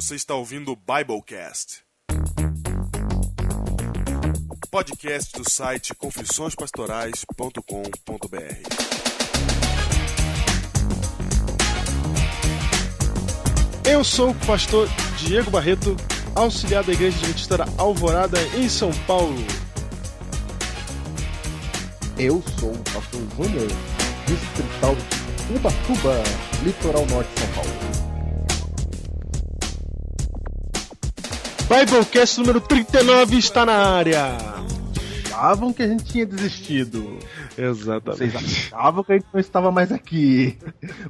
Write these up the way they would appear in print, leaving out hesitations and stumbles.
Você está ouvindo o Biblecast, podcast do site confissõespastorais.com.br. Eu sou o pastor Diego Barreto, auxiliar da Igreja Adventista da Alvorada, em São Paulo. Eu sou o pastor Júnior, distrital de Ubatuba, litoral norte de São Paulo. Biblecast número 39 está na área. Achavam que a gente tinha desistido. Exatamente. Vocês achavam que a gente não estava mais aqui.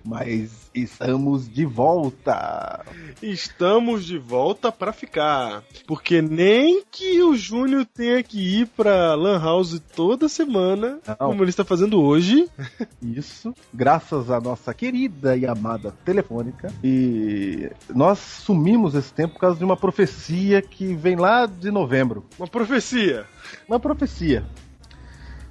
Mas estamos de volta. Estamos de volta para ficar. Porque nem que o Júnior tenha que ir pra Lan House toda semana, como ele está fazendo hoje. Isso, graças à nossa querida e amada telefônica. E nós sumimos esse tempo por causa de uma profecia que vem lá de novembro. Uma profecia. Uma profecia.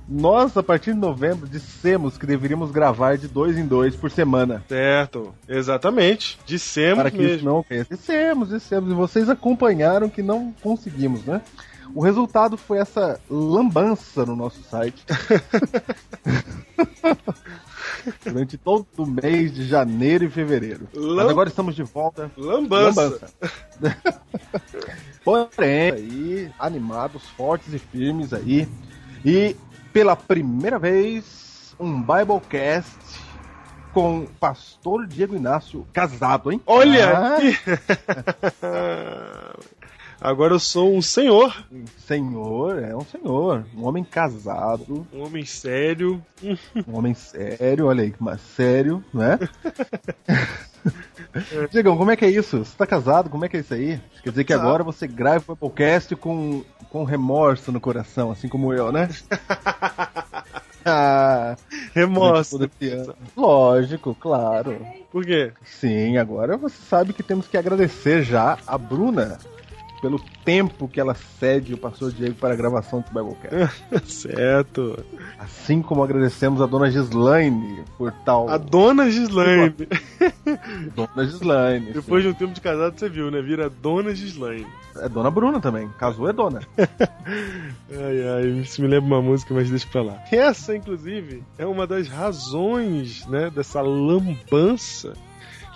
Nós, a partir de novembro, dissemos que deveríamos gravar de 2 em 2 por semana. Certo, exatamente. Dissemos para que mesmo. Isso não pense. Dissemos. E vocês acompanharam que não conseguimos, né? O resultado foi essa lambança no nosso site. Durante todo o mês de janeiro e fevereiro. Mas agora estamos de volta. Lambança. Porém, aí, animados, fortes e firmes aí. E pela primeira vez, um Biblecast com o pastor Diego Inácio casado, hein? Olha! Agora eu sou um senhor. Senhor, é um senhor. Um homem casado. Um homem sério. Um homem sério, olha aí, mas sério, né? Diegão, como é que é isso? Você tá casado? Como é que é isso aí? Quer dizer que agora você grava o podcast com remorso no coração, assim como eu, né? Remorso. Lógico, claro. Por quê? Sim, agora você sabe que temos que agradecer já a Bruna pelo tempo que ela cede o pastor Diego para a gravação do Biblecast. Certo. Assim como agradecemos a dona Gislaine por tal... A dona Gislaine. Dona Gislaine. Depois de um tempo de casado, você viu, né? Vira dona Gislaine. É dona Bruna também. Casou é dona. Ai, isso me lembra uma música, mas deixa pra lá. Essa, inclusive, é uma das razões, né, dessa lambança.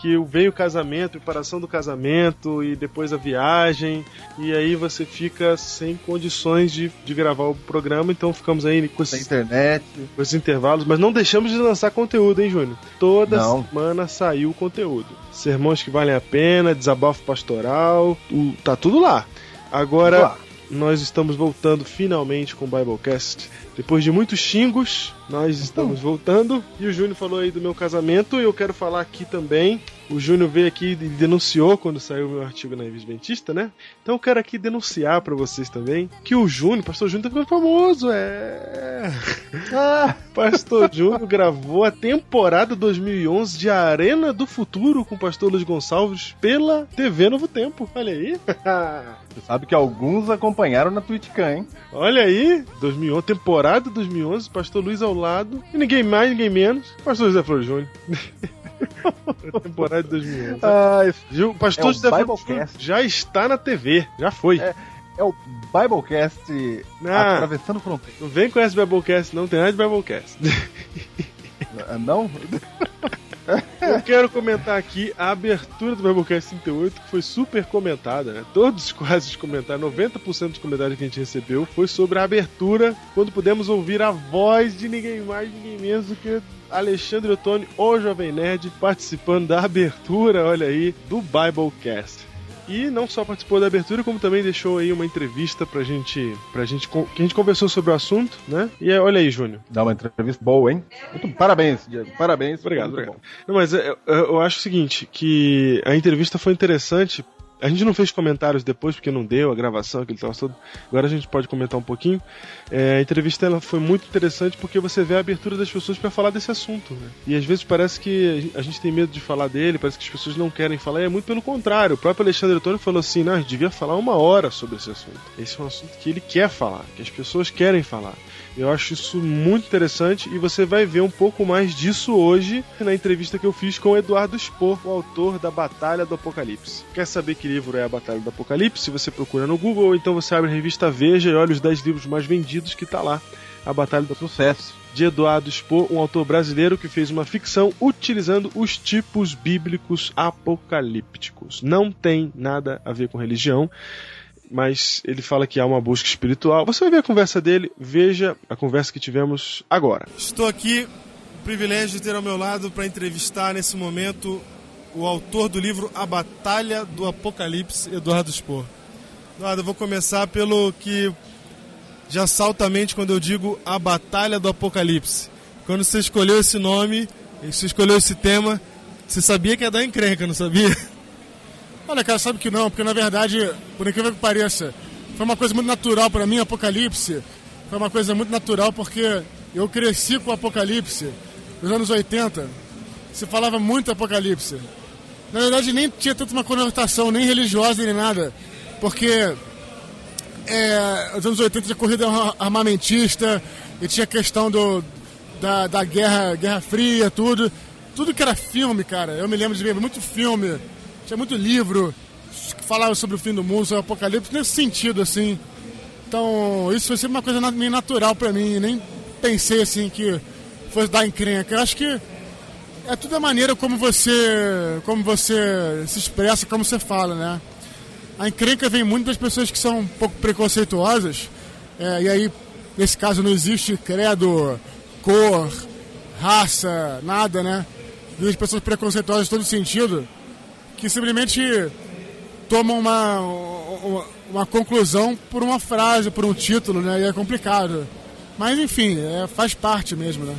Que veio o casamento, preparação do casamento e depois a viagem, e aí você fica sem condições de gravar o programa, então ficamos aí com esses, internet, com esses intervalos, mas não deixamos de lançar conteúdo, hein, Júnior? Toda semana saiu conteúdo. Sermões que valem a pena, desabafo pastoral, tá tudo lá. Agora, nós estamos voltando finalmente com o Biblecast. Depois de muitos xingos, nós estamos voltando. E o Júnior falou aí do meu casamento, e eu quero falar aqui também. O Júnior veio aqui e denunciou quando saiu o meu artigo na Revista Adventista, né? Então eu quero aqui denunciar pra vocês também que o Júnior, o pastor Júnior, tá ficando famoso, Pastor Júnior gravou a temporada 2011 de Arena do Futuro com o pastor Luiz Gonçalves pela TV Novo Tempo. Olha aí. Você sabe que alguns acompanharam na TwitchCam, hein? Olha aí, 2011, temporada 2011, pastor Luiz ao lado, e ninguém mais, ninguém menos, pastor José Flor Júnior. Temporada de 2011. O pastor José Flor Júnior já está na TV, já foi. É o Biblecast atravessando fronteira. Não vem com esse Biblecast, não tem nada de Biblecast. Não? Eu quero comentar aqui a abertura do Biblecast 38, que foi super comentada, né? Todos quase os comentários, 90% dos comentários que a gente recebeu foi sobre a abertura, quando pudemos ouvir a voz de ninguém mais, ninguém menos do que Alexandre Ottoni, o Jovem Nerd, participando da abertura, olha aí, do Biblecast. E não só participou da abertura, como também deixou aí uma entrevista que a gente conversou sobre o assunto, né? E olha aí, Júnior. Dá uma entrevista boa, hein? Parabéns, Diego. Parabéns. Obrigado. Não, mas eu acho o seguinte, que a entrevista foi interessante. A gente não fez comentários depois, porque não deu a gravação, aquele troço todo. Agora a gente pode comentar um pouquinho. A entrevista ela foi muito interessante porque você vê a abertura das pessoas para falar desse assunto, né? E às vezes parece que a gente tem medo de falar dele, parece que as pessoas não querem falar, e é muito pelo contrário. O próprio Alexandre Ottoni falou assim, não, a gente devia falar 1 hora sobre esse assunto. Esse é um assunto que ele quer falar, que as pessoas querem falar. Eu acho isso muito interessante e você vai ver um pouco mais disso hoje na entrevista que eu fiz com o Eduardo Spohr, o autor da Batalha do Apocalipse. Quer saber que livro é a Batalha do Apocalipse? Você procura no Google ou então você abre a revista Veja e olha os 10 livros mais vendidos que tá lá. A Batalha do Sucesso, de Eduardo Spohr, um autor brasileiro que fez uma ficção utilizando os tipos bíblicos apocalípticos. Não tem nada a ver com religião, mas ele fala que há uma busca espiritual. Você vai ver a conversa dele, veja a conversa que tivemos agora. Estou aqui, o privilégio de ter ao meu lado para entrevistar nesse momento o autor do livro A Batalha do Apocalipse, Eduardo Spohr. Eduardo, eu vou começar pelo que já salta a mente quando eu digo A Batalha do Apocalipse. Quando você escolheu esse nome, você escolheu esse tema, você sabia que ia dar encrenca, não sabia? Olha, cara, sabe que não, porque na verdade, por incrível que pareça, foi uma coisa muito natural para mim, Apocalipse. Foi uma coisa muito natural porque eu cresci com o Apocalipse. Nos anos 80, se falava muito Apocalipse. Na verdade, nem tinha tanto uma conotação, nem religiosa, nem nada. Porque nos anos 80 tinha corrida armamentista, e tinha a questão da Guerra Fria, tudo. Tudo que era filme, cara. Eu me lembro de ver muito filme. Tinha muito livro que falava sobre o fim do mundo, sobre o apocalipse, nesse sentido, assim. Então, isso foi sempre uma coisa meio natural pra mim. Nem pensei, assim, que fosse dar encrenca. Eu acho que é tudo a maneira como você se expressa, como você fala, né? A encrenca vem muito das pessoas que são um pouco preconceituosas. E aí, nesse caso, não existe credo, cor, raça, nada, né? E as pessoas preconceituosas em todo sentido, que simplesmente tomam uma conclusão por uma frase, por um título, né? E é complicado. Mas, enfim, faz parte mesmo, né?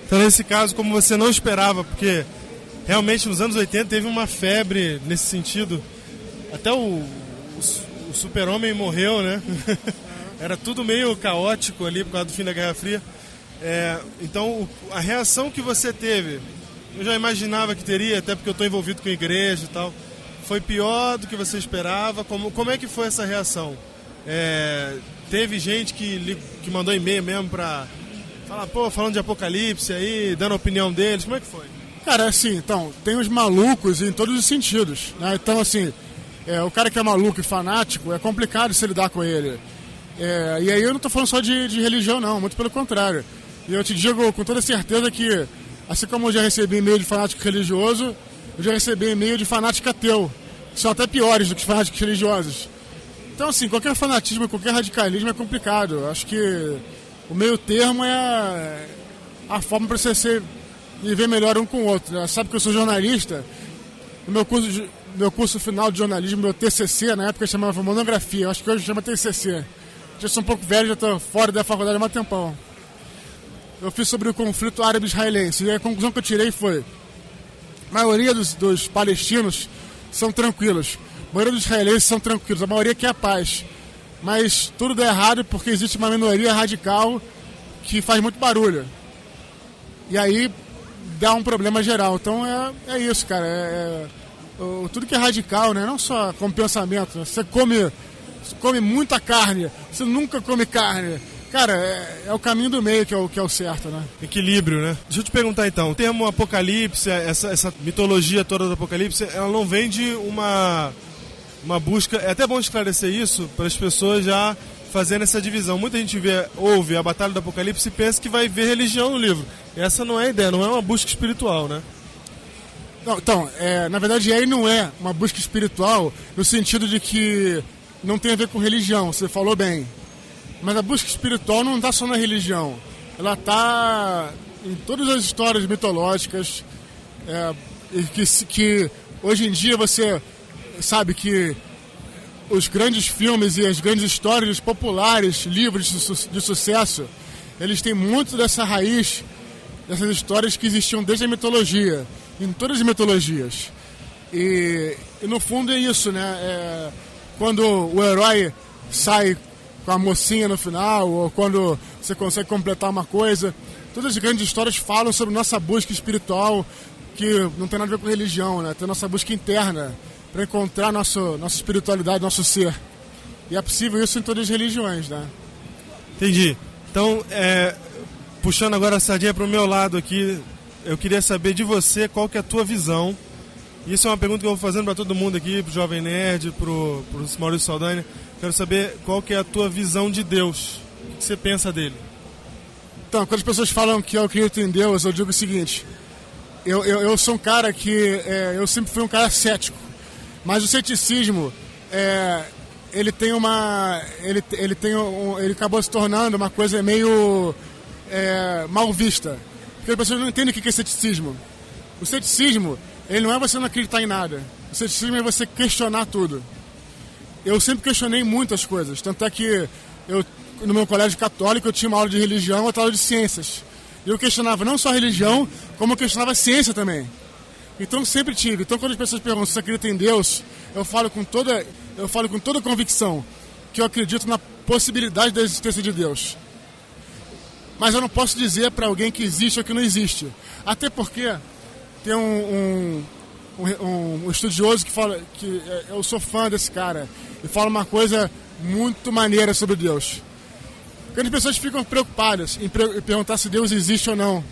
Então, nesse caso, como você não esperava, porque realmente nos anos 80 teve uma febre nesse sentido. Até o Super-Homem morreu, né? Era tudo meio caótico ali por causa do fim da Guerra Fria. Então, a reação que você teve, eu já imaginava que teria, até porque eu estou envolvido com a igreja e tal. Foi pior do que você esperava? Como é que foi essa reação? Teve gente que mandou e-mail mesmo pra falar, falando de Apocalipse aí, dando a opinião deles, como é que foi? Cara, assim, então, tem os malucos em todos os sentidos, né? Então, assim, o cara que é maluco e fanático, é complicado se lidar com ele. E aí eu não tô falando só de religião, não, muito pelo contrário. E eu te digo com toda certeza que, assim como eu já recebi e-mail de fanático religioso, eu já recebi e-mail de fanático ateu, que são até piores do que os fanáticos religiosos. Então, assim, qualquer fanatismo, qualquer radicalismo é complicado. Eu acho que o meio termo é a forma para você viver melhor um com o outro, né? Sabe que eu sou jornalista, no meu curso final de jornalismo, meu TCC, na época chamava monografia, acho que hoje chama TCC. Já sou um pouco velho, já estou fora da faculdade há um tempão. Eu fiz sobre o conflito árabe-israelense, e a conclusão que eu tirei foi: a maioria dos palestinos são tranquilos, a maioria dos israelenses são tranquilos, a maioria quer a paz. Mas tudo dá errado porque existe uma minoria radical que faz muito barulho. E aí dá um problema geral. Então é isso, cara. Tudo que é radical, né? Não só como pensamento. Você come muita carne, você nunca come carne. Cara, é o caminho do meio que é o certo, né? Equilíbrio, né? Deixa eu te perguntar então, o termo apocalipse, essa mitologia toda do apocalipse, ela não vem de uma busca... É até bom esclarecer isso para as pessoas já fazendo essa divisão. Muita gente ouve a Batalha do Apocalipse e pensa que vai ver religião no livro. Essa não é a ideia, não é uma busca espiritual, né? Não, então, na verdade aí não é uma busca espiritual no sentido de que não tem a ver com religião, você falou bem. Mas a busca espiritual não está só na religião. Ela está em todas as histórias mitológicas. Que hoje em dia você sabe que os grandes filmes e as grandes histórias populares, livros de sucesso, eles têm muito dessa raiz, dessas histórias que existiam desde a mitologia, em todas as mitologias. E no fundo é isso, né? Quando o herói sai com a mocinha no final, ou quando você consegue completar uma coisa, todas as grandes histórias falam sobre nossa busca espiritual, que não tem nada a ver com religião, né? Tem nossa busca interna para encontrar nossa espiritualidade, nosso ser. E é possível isso em todas as religiões, né? Entendi. Então, puxando agora a sardinha para o meu lado aqui, eu queria saber de você qual que é a tua visão. Isso é uma pergunta que eu vou fazendo para todo mundo aqui, pro Jovem Nerd, pro Maurício Saldanha. Quero saber qual que é a tua visão de Deus. O que você pensa dele? Então, quando as pessoas falam que eu acredito em Deus, eu digo o seguinte: eu sou um cara que eu sempre fui um cara cético, mas o ceticismo ele acabou se tornando uma coisa meio mal vista, porque as pessoas não entendem o que é ceticismo. O ceticismo, ele não é você não acreditar em nada. O ceticismo é você questionar tudo. Eu sempre questionei muitas coisas, tanto é que no meu colégio católico eu tinha uma aula de religião, outra aula de ciências. E eu questionava não só a religião, como eu questionava a ciência também. Então sempre tive. Então quando as pessoas perguntam se você acredita em Deus, eu falo com toda convicção que eu acredito na possibilidade da existência de Deus. Mas eu não posso dizer para alguém que existe ou que não existe. Até porque tem um estudioso que fala que eu sou fã desse cara e fala uma coisa muito maneira sobre Deus. Quando as pessoas ficam preocupadas em perguntar se Deus existe ou não,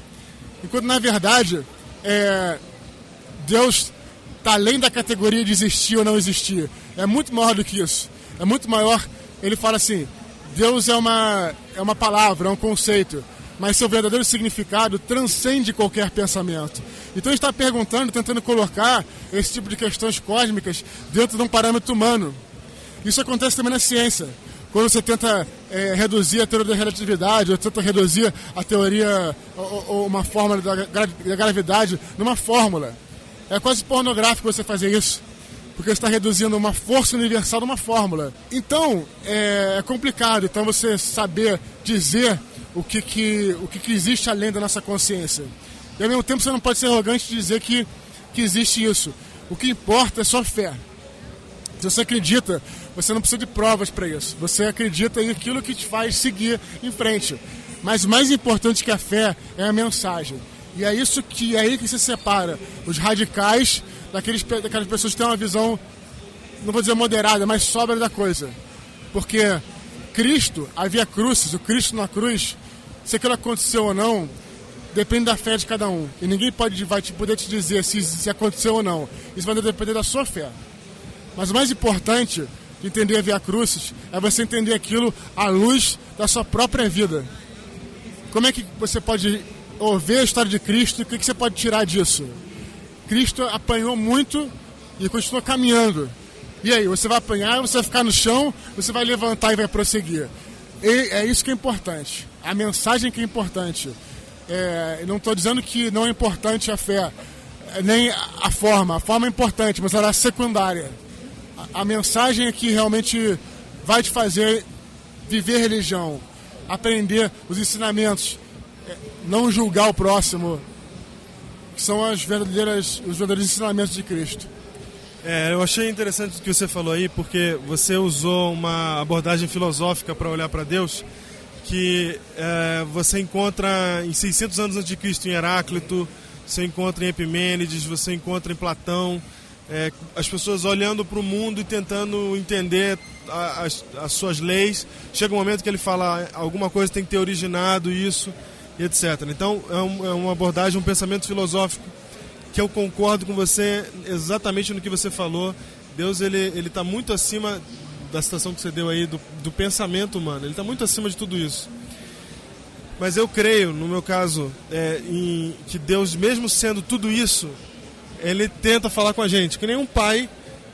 enquanto na verdade Deus está além da categoria de existir ou não existir. É muito maior do que isso. É muito maior. Ele fala assim: Deus é uma palavra, é um conceito, mas seu verdadeiro significado transcende qualquer pensamento. Então ele está perguntando, tentando colocar esse tipo de questões cósmicas dentro de um parâmetro humano. Isso acontece também na ciência. Quando você tenta reduzir a teoria da relatividade, ou tenta reduzir a teoria ou uma fórmula da gravidade numa fórmula. É quase pornográfico você fazer isso, porque você está reduzindo uma força universal numa fórmula. Então, é complicado. Então, você saber dizer o que existe além da nossa consciência. E, ao mesmo tempo, você não pode ser arrogante e dizer que existe isso. O que importa é só fé. Se você acredita, você não precisa de provas para isso. Você acredita em aquilo que te faz seguir em frente. Mas o mais importante que a fé é a mensagem. E é isso que é aí que se separa os radicais daquelas pessoas que têm uma visão, não vou dizer moderada, mas sóbria da coisa. Porque Cristo, a Via Crucis, o Cristo na cruz, se aquilo aconteceu ou não, depende da fé de cada um. E ninguém vai poder te dizer se aconteceu ou não. Isso vai depender da sua fé. Mas o mais importante de entender a Via Crucis é você entender aquilo à luz da sua própria vida. Como é que você pode ouvir a história de Cristo e o que você pode tirar disso? Cristo apanhou muito e continua caminhando. E aí, você vai apanhar, você vai ficar no chão, você vai levantar e vai prosseguir. E é isso que é importante. A mensagem que é importante. Não estou dizendo que não é importante a fé, nem a forma. A forma é importante, mas ela é secundária. A mensagem é que realmente vai te fazer viver religião, aprender os ensinamentos, não julgar o próximo, que são os verdadeiros ensinamentos de Cristo. Eu achei interessante o que você falou aí, porque você usou uma abordagem filosófica para olhar para Deus, que você encontra em 600 anos antes de Cristo em Heráclito, você encontra em Epimênides, você encontra em Platão, as pessoas olhando para o mundo e tentando entender as suas leis. Chega um momento que ele fala alguma coisa tem que ter originado isso, e etc. Então é uma abordagem, um pensamento filosófico que eu concordo com você exatamente no que você falou. Deus ele está muito acima da citação que você deu aí do pensamento humano. Ele está muito acima de tudo isso. Mas eu creio, no meu caso, em que Deus, mesmo sendo tudo isso, ele tenta falar com a gente, que nem um pai.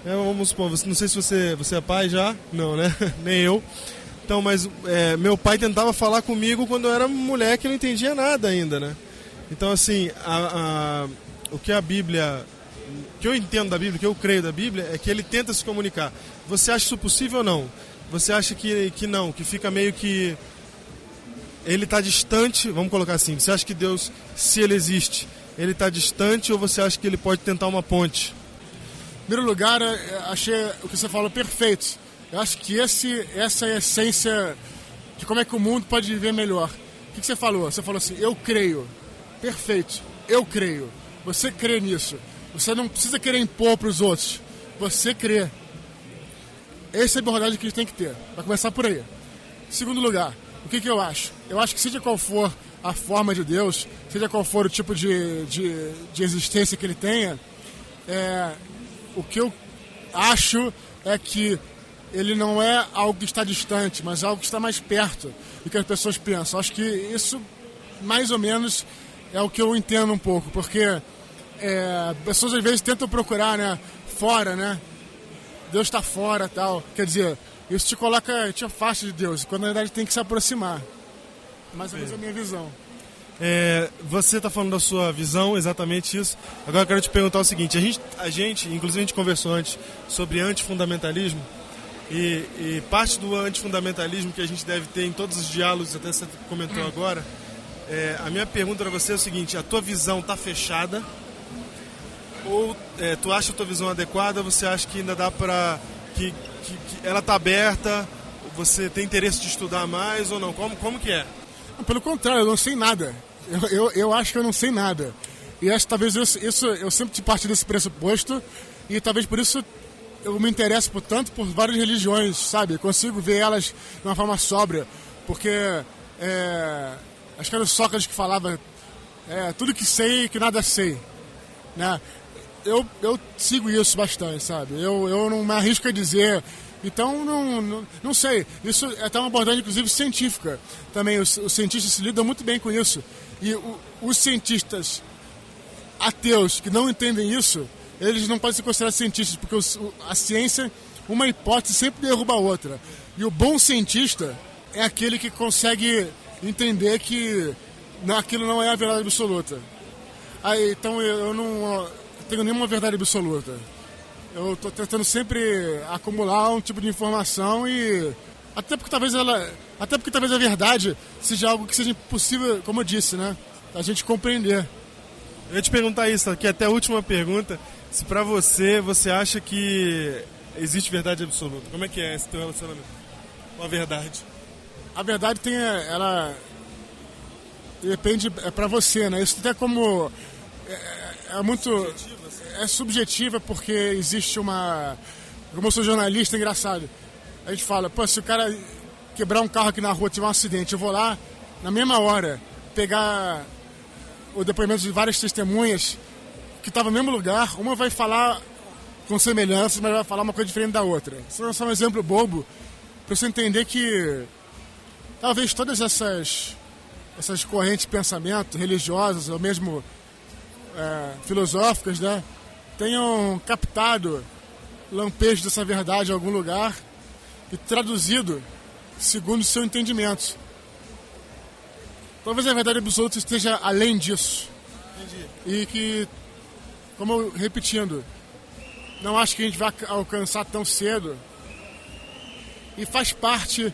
Vamos supor, não sei se você é pai já, não, né? Nem eu. Então, mas meu pai tentava falar comigo quando eu era moleque e não entendia nada ainda, né? Então, assim, o que a Bíblia, o que eu entendo da Bíblia, o que eu creio da Bíblia, é que ele tenta se comunicar. Você acha isso possível ou não? Você acha que não, que fica meio que ele está distante, vamos colocar assim, você acha que Deus, se ele existe, ele está distante, ou você acha que ele pode tentar uma ponte? Em primeiro lugar, achei o que você falou perfeito. Eu acho que essa é a essência de como é que o mundo pode viver melhor. O que você falou? Você falou assim, eu creio. Perfeito, eu creio. Você crê nisso. Você não precisa querer impor para os outros. Você crê. Essa é a abordagem que a gente tem que ter. Vai começar por aí. Em segundo lugar, O que eu acho? Eu acho que seja qual for a forma de Deus, seja qual for o tipo de existência que ele tenha, o que eu acho é que ele não é algo que está distante, mas algo que está mais perto do que as pessoas pensam. Acho que isso, mais ou menos, é o que eu entendo um pouco, porque pessoas às vezes tentam procurar, né, fora, né? Deus está fora, tal. Quer dizer, isso te afasta de Deus, quando na verdade tem que se aproximar. Mais ou menos a minha visão. Você está falando da sua visão, exatamente isso. Agora eu quero te perguntar o seguinte: a gente, inclusive a gente conversou antes sobre antifundamentalismo, e parte do antifundamentalismo que a gente deve ter em todos os diálogos, até você comentou agora, a minha pergunta para você é o seguinte: a tua visão está fechada? Ou tu acha a tua visão adequada? Você acha que ainda dá para... que ela está aberta? Você tem interesse de estudar mais ou não? Como que é? Pelo contrário, eu não sei nada. Eu acho que eu não sei nada. E acho que talvez eu sempre parti desse pressuposto, e talvez por isso eu me interesso tanto por várias religiões, sabe? Eu consigo ver elas de uma forma sóbria, porque acho que era o Sócrates que falava tudo que sei que nada sei, né? Eu sigo isso bastante, sabe? Eu não me arrisco a dizer. Então, não sei. Isso é até uma abordagem, inclusive, científica. Também os cientistas se lidam muito bem com isso. E os cientistas ateus que não entendem isso, eles não podem ser considerados cientistas, porque a ciência, uma hipótese sempre derruba a outra. E o bom cientista é aquele que consegue entender que aquilo não é a verdade absoluta. Então, eu não tenho nenhuma verdade absoluta. Eu estou tentando sempre acumular um tipo de informação, e até porque talvez a verdade seja algo que seja impossível, como eu disse, né, a gente compreender. Eu ia te perguntar isso aqui, até a última pergunta: se para você acha que existe verdade absoluta? Como é que é esse teu relacionamento com a verdade? A verdade ela depende, para você, né? Isso até como muito subjetiva, porque existe como eu sou jornalista, engraçado, a gente fala, se o cara quebrar um carro aqui na rua, tiver um acidente, eu vou lá na mesma hora pegar o depoimento de várias testemunhas que estavam no mesmo lugar. Uma vai falar com semelhanças, mas vai falar uma coisa diferente da outra. Isso é só um exemplo bobo para você entender que talvez todas essas correntes de pensamento religiosas ou mesmo filosóficas, né, tenham captado lampejos dessa verdade em algum lugar e traduzido segundo o seu entendimento. Talvez a verdade absoluta esteja além disso. Entendi. E que, repetindo, não acho que a gente vai alcançar tão cedo. E faz parte,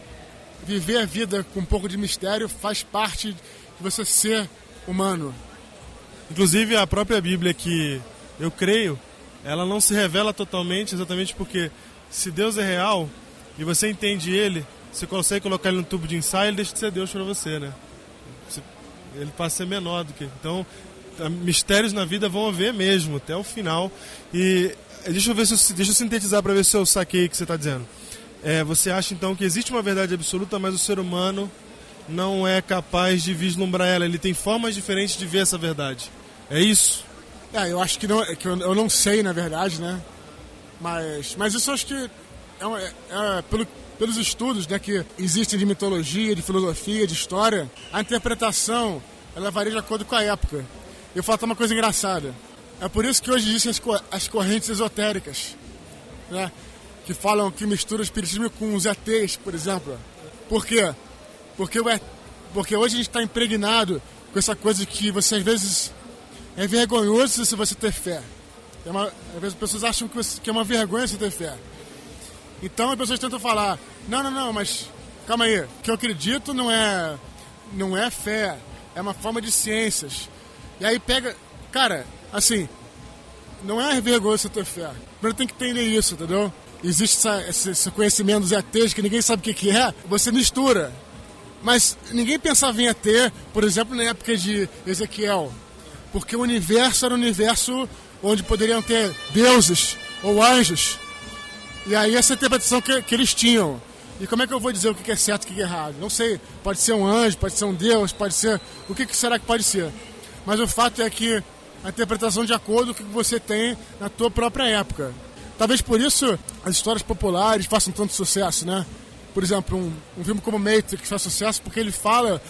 viver a vida com um pouco de mistério, faz parte de você ser humano. Inclusive a própria Bíblia, que eu creio, ela não se revela totalmente, exatamente porque se Deus é real e você entende ele, você consegue colocar ele no tubo de ensaio, ele deixa de ser Deus para você, né? Ele passa a ser menor do que... Então, mistérios na vida vão haver mesmo, até o final. E deixa eu sintetizar para ver se eu saquei o que você está dizendo. Você acha então que existe uma verdade absoluta, mas o ser humano não é capaz de vislumbrar ela, ele tem formas diferentes de ver essa verdade. É isso? Eu acho que não, eu não sei, na verdade, né? Mas isso eu acho que pelos estudos, né, que existem de mitologia, de filosofia, de história, a interpretação ela varia de acordo com a época. Eu vou falar uma coisa engraçada. É por isso que hoje existem as correntes esotéricas, né, que falam que misturam o espiritismo com os ETs, por exemplo. Por quê? Porque hoje a gente está impregnado com essa coisa que você às vezes é vergonhoso se você ter fé. Às vezes as pessoas acham que é uma vergonha você ter fé. Então as pessoas tentam falar, não, mas calma aí, o que eu acredito não é fé, é uma forma de ciências. E aí pega, cara, assim, não é vergonhoso você ter fé. Primeiro tem que entender isso, entendeu? Existe esse conhecimento dos ETs que ninguém sabe o que é, você mistura. Mas ninguém pensava em ET, por exemplo, na época de Ezequiel. Porque o universo era um universo onde poderiam ter deuses ou anjos. E aí essa interpretação que eles tinham. E como é que eu vou dizer o que é certo e o que é errado? Não sei, pode ser um anjo, pode ser um Deus, pode ser... O que será que pode ser? Mas o fato é que a interpretação de acordo com o que você tem na tua própria época. Talvez por isso as histórias populares façam tanto sucesso, né? Por exemplo, um filme como Matrix faz sucesso porque ele fala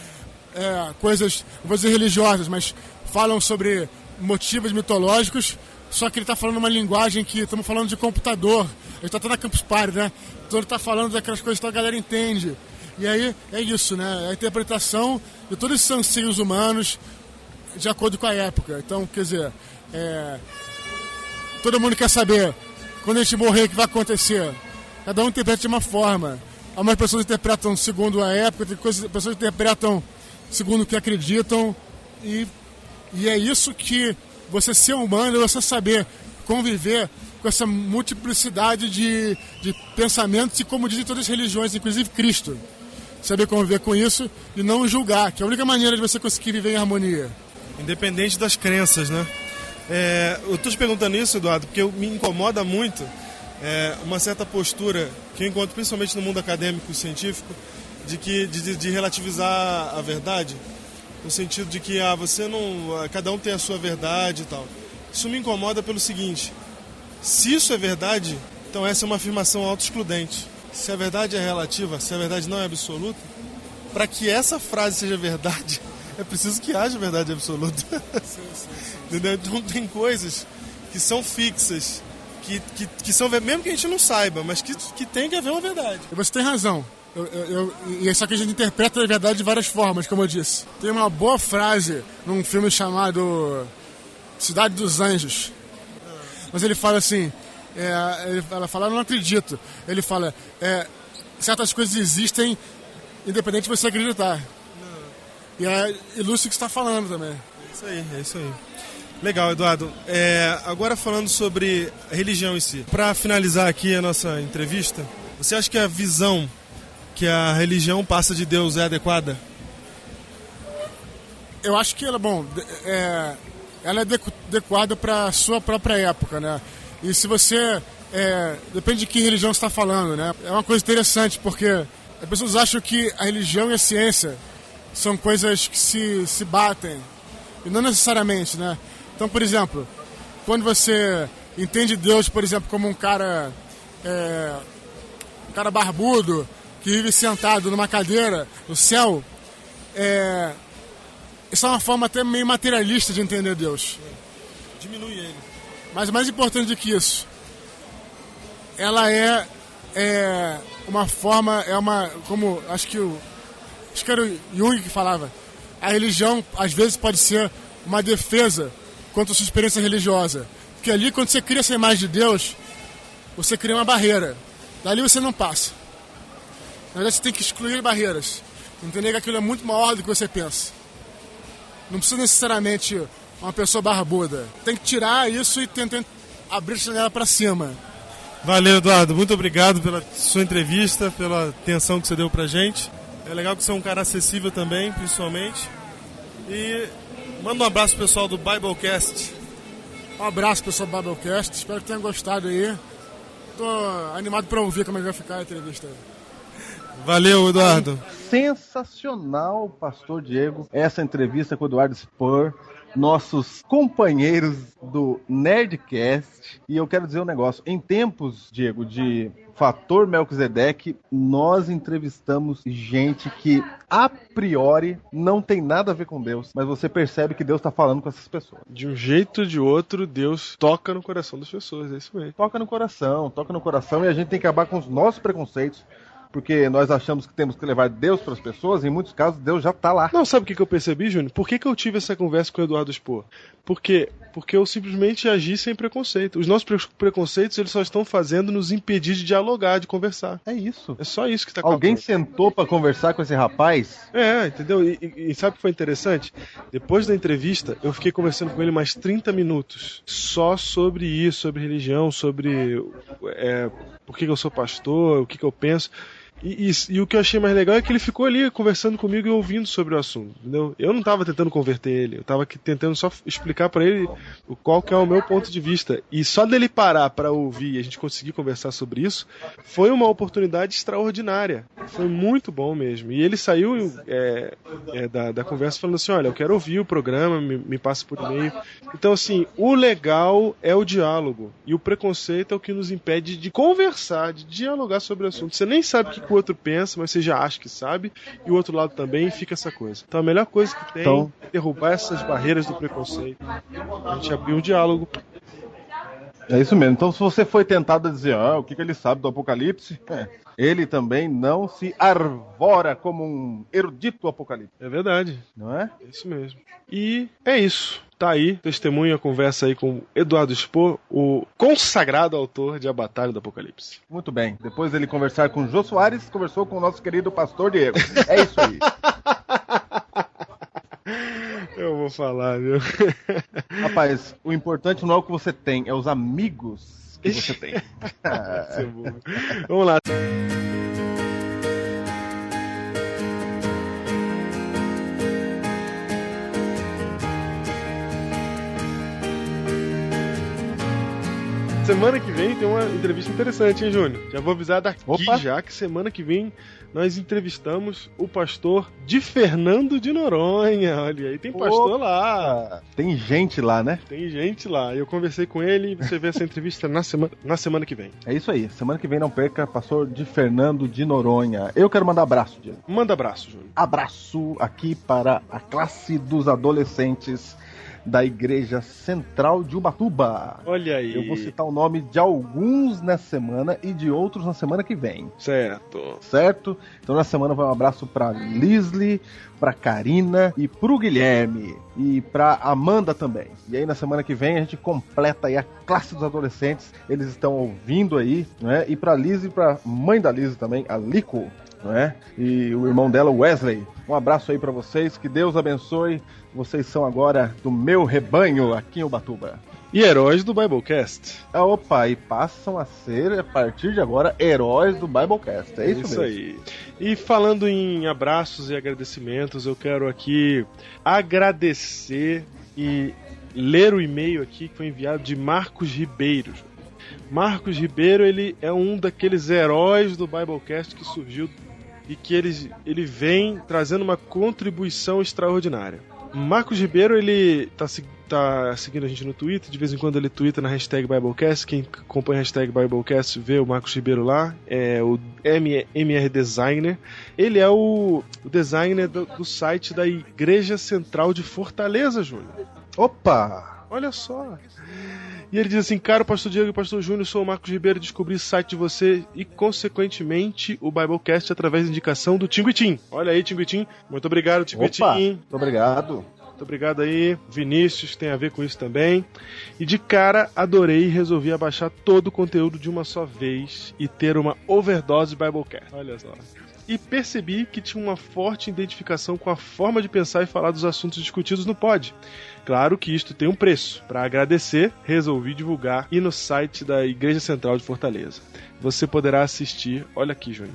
coisas, não vou dizer religiosas, mas falam sobre motivos mitológicos, só que ele está falando uma linguagem que estamos falando de computador. Ele está na Campus Party, né? Então ele está falando daquelas coisas que a galera entende. E aí é isso, né? É a interpretação de todos esses anseios humanos de acordo com a época. Então, quer dizer, todo mundo quer saber quando a gente morrer o que vai acontecer. Cada um interpreta de uma forma. Algumas pessoas interpretam segundo a época, tem pessoas que interpretam segundo o que acreditam. E é isso que você ser humano é você saber conviver com essa multiplicidade de pensamentos e, como dizem todas as religiões, inclusive Cristo. Saber conviver com isso e não julgar, que é a única maneira de você conseguir viver em harmonia. Independente das crenças, né? Eu estou te perguntando isso, Eduardo, porque me incomoda muito uma certa postura que eu encontro principalmente no mundo acadêmico e científico de relativizar a verdade, no sentido de que você não, cada um tem a sua verdade e tal. Isso me incomoda pelo seguinte: se isso é verdade, então essa é uma afirmação autoexcludente. Se a verdade é relativa, se a verdade não é absoluta, para que essa frase seja verdade, é preciso que haja verdade absoluta. Entendeu? Então tem coisas que são fixas, que são, mesmo que a gente não saiba, mas que tem que haver uma verdade. Você tem razão. E só que a gente interpreta a verdade de várias formas, como eu disse. Tem uma boa frase num filme chamado Cidade dos Anjos. Mas ele fala assim, ela fala, eu não acredito. Ele fala, certas coisas existem independente de você acreditar. E é Lúcio que está falando também. É isso aí. Legal, Eduardo. Agora falando sobre a religião em si. Para finalizar aqui a nossa entrevista, você acha que a visão que a religião passa de Deus é adequada? Eu acho que ela é adequada para a sua própria época, né? E se você... depende de que religião você está falando, né? É uma coisa interessante, porque as pessoas acham que a religião e a ciência são coisas que se batem. E não necessariamente, né? Então, por exemplo, quando você entende Deus, por exemplo, como um cara barbudo, que vive sentado numa cadeira no céu, isso é uma forma até meio materialista de entender Deus. Diminui ele. Mas mais importante do que isso, ela é uma forma, como acho que era o Jung que falava, a religião às vezes pode ser uma defesa contra a sua experiência religiosa. Porque ali, quando você cria essa imagem de Deus, você cria uma barreira. Dali você não passa. Na verdade, você tem que excluir barreiras. Entender que aquilo é muito maior do que você pensa. Não precisa necessariamente uma pessoa barbuda. Tem que tirar isso e tentar abrir a janela para cima. Valeu, Eduardo. Muito obrigado pela sua entrevista, pela atenção que você deu pra gente. É legal que você é um cara acessível também, principalmente. E manda um abraço pro pessoal do Biblecast. Um abraço, pessoal do Biblecast. Espero que tenham gostado aí. Tô animado para ouvir como é que vai ficar a entrevista aí. Valeu, Eduardo. Sensacional, Pastor Diego, essa entrevista com o Eduardo Spur, nossos companheiros do Nerdcast. E eu quero dizer um negócio, em tempos, Diego, de Fator Melquisedeque, nós entrevistamos gente que a priori não tem nada a ver com Deus, mas você percebe que Deus está falando com essas pessoas. De um jeito ou de outro, Deus toca no coração das pessoas, é isso mesmo. Toca no coração, e a gente tem que acabar com os nossos preconceitos, porque nós achamos que temos que levar Deus para as pessoas, e em muitos casos Deus já está lá. Não, sabe o que eu percebi, Júnior? Por que eu tive essa conversa com o Eduardo Spor? Porque eu simplesmente agi sem preconceito. Os nossos preconceitos, eles só estão fazendo nos impedir de dialogar, de conversar. É isso. É só isso que está acontecendo. Alguém sentou para conversar com esse rapaz? Entendeu? E sabe o que foi interessante? Depois da entrevista, eu fiquei conversando com ele mais 30 minutos. Só sobre isso, sobre religião, sobre por que eu sou pastor, o que eu penso. E o que eu achei mais legal é que ele ficou ali conversando comigo e ouvindo sobre o assunto, entendeu? Eu não tava tentando converter ele, eu tava tentando só explicar pra ele qual que é o meu ponto de vista. E só dele parar pra ouvir e a gente conseguir conversar sobre isso, foi uma oportunidade extraordinária. Foi muito bom mesmo. E ele saiu da conversa falando assim, olha, eu quero ouvir o programa, me passa por e-mail. Então, assim, o legal é o diálogo. E o preconceito é o que nos impede de conversar, de dialogar sobre o assunto. Você nem sabe o que o outro pensa, mas você já acha que sabe, e o outro lado também, e fica essa coisa. Então a melhor coisa que tem é derrubar essas barreiras do preconceito. A gente abrir um diálogo. É isso mesmo. Então se você foi tentado a dizer, o que ele sabe do Apocalipse, ele também não se arvora como um erudito apocalipse. É verdade. Não é? É isso mesmo. E é isso. Tá aí, testemunha, conversa aí com Eduardo Spohr, o consagrado autor de A Batalha do Apocalipse. Muito bem. Depois dele conversar com o Jô Soares, conversou com o nosso querido pastor Diego. É isso aí. Eu vou falar, viu? Rapaz, o importante não é o que você tem, é os amigos que você tem. Vamos lá. Semana que vem tem uma entrevista interessante, hein, Júnior? Já vou avisar daqui já que semana que vem nós entrevistamos o pastor de Fernando de Noronha. Olha aí, tem pastor lá. Tem gente lá, né? Tem gente lá. Eu conversei com ele e você vê essa entrevista na semana que vem. É isso aí. Semana que vem não perca, pastor de Fernando de Noronha. Eu quero mandar abraço, Diego. Manda abraço, Júnior. Abraço aqui para a classe dos adolescentes da Igreja Central de Ubatuba. Olha aí. Eu vou citar o nome de alguns nessa semana e de outros na semana que vem. Certo? Então na semana vai um abraço pra Lisli, pra Karina e pro Guilherme. E pra Amanda também. E aí na semana que vem a gente completa aí a classe dos adolescentes. Eles estão ouvindo aí, né? E pra Liz e pra mãe da Liz também, a Lico, não é? E o irmão dela, Wesley. Um abraço aí pra vocês, que Deus abençoe. Vocês são agora do meu rebanho aqui em Ubatuba. E heróis do Biblecast. Opa, e passam a ser, a partir de agora, heróis do Biblecast. É isso mesmo. Aí. E falando em abraços e agradecimentos, eu quero aqui agradecer e ler o e-mail aqui que foi enviado de Marcos Ribeiro. Marcos Ribeiro, ele é um daqueles heróis do Biblecast que surgiu e que ele vem trazendo uma contribuição extraordinária. Marcos Ribeiro, ele tá seguindo a gente no Twitter, de vez em quando ele twitta na hashtag Biblecast. Quem acompanha a hashtag Biblecast vê o Marcos Ribeiro lá, é o MR Designer. Ele é o designer do site da Igreja Central de Fortaleza, Júnior. Opa! Olha só! E ele diz assim, caro pastor Diego e pastor Júnior, sou o Marcos Ribeiro, descobri o site de você e, consequentemente, o Biblecast através da indicação do Tinguitim. Olha aí, Tinguitim. Muito obrigado, Tinguitim. Muito obrigado. Muito obrigado aí. Vinícius tem a ver com isso também. E de cara, adorei e resolvi abaixar todo o conteúdo de uma só vez e ter uma overdose Biblecast. Olha só. E percebi que tinha uma forte identificação com a forma de pensar e falar dos assuntos discutidos no pod. Claro que isto tem um preço. Para agradecer, resolvi divulgar e no site da Igreja Central de Fortaleza. Você poderá assistir, olha aqui, Júnior,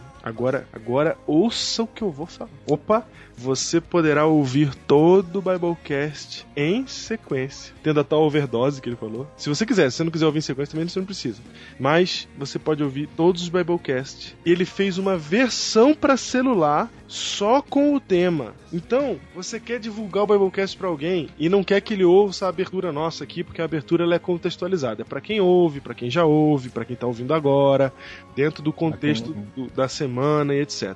agora ouça o que eu vou falar. Opa! Você poderá ouvir todo o Biblecast em sequência, tendo a tal overdose que ele falou. Se você quiser, se você não quiser ouvir em sequência também você não precisa. Mas você pode ouvir todos os Biblecast. Ele fez uma versão para celular só com o tema. Então, você quer divulgar o Biblecast para alguém e não quer que ele ouça a abertura nossa aqui, porque a abertura ela é contextualizada. É para quem ouve, para quem já ouve, para quem tá ouvindo agora, dentro do contexto da semana e etc.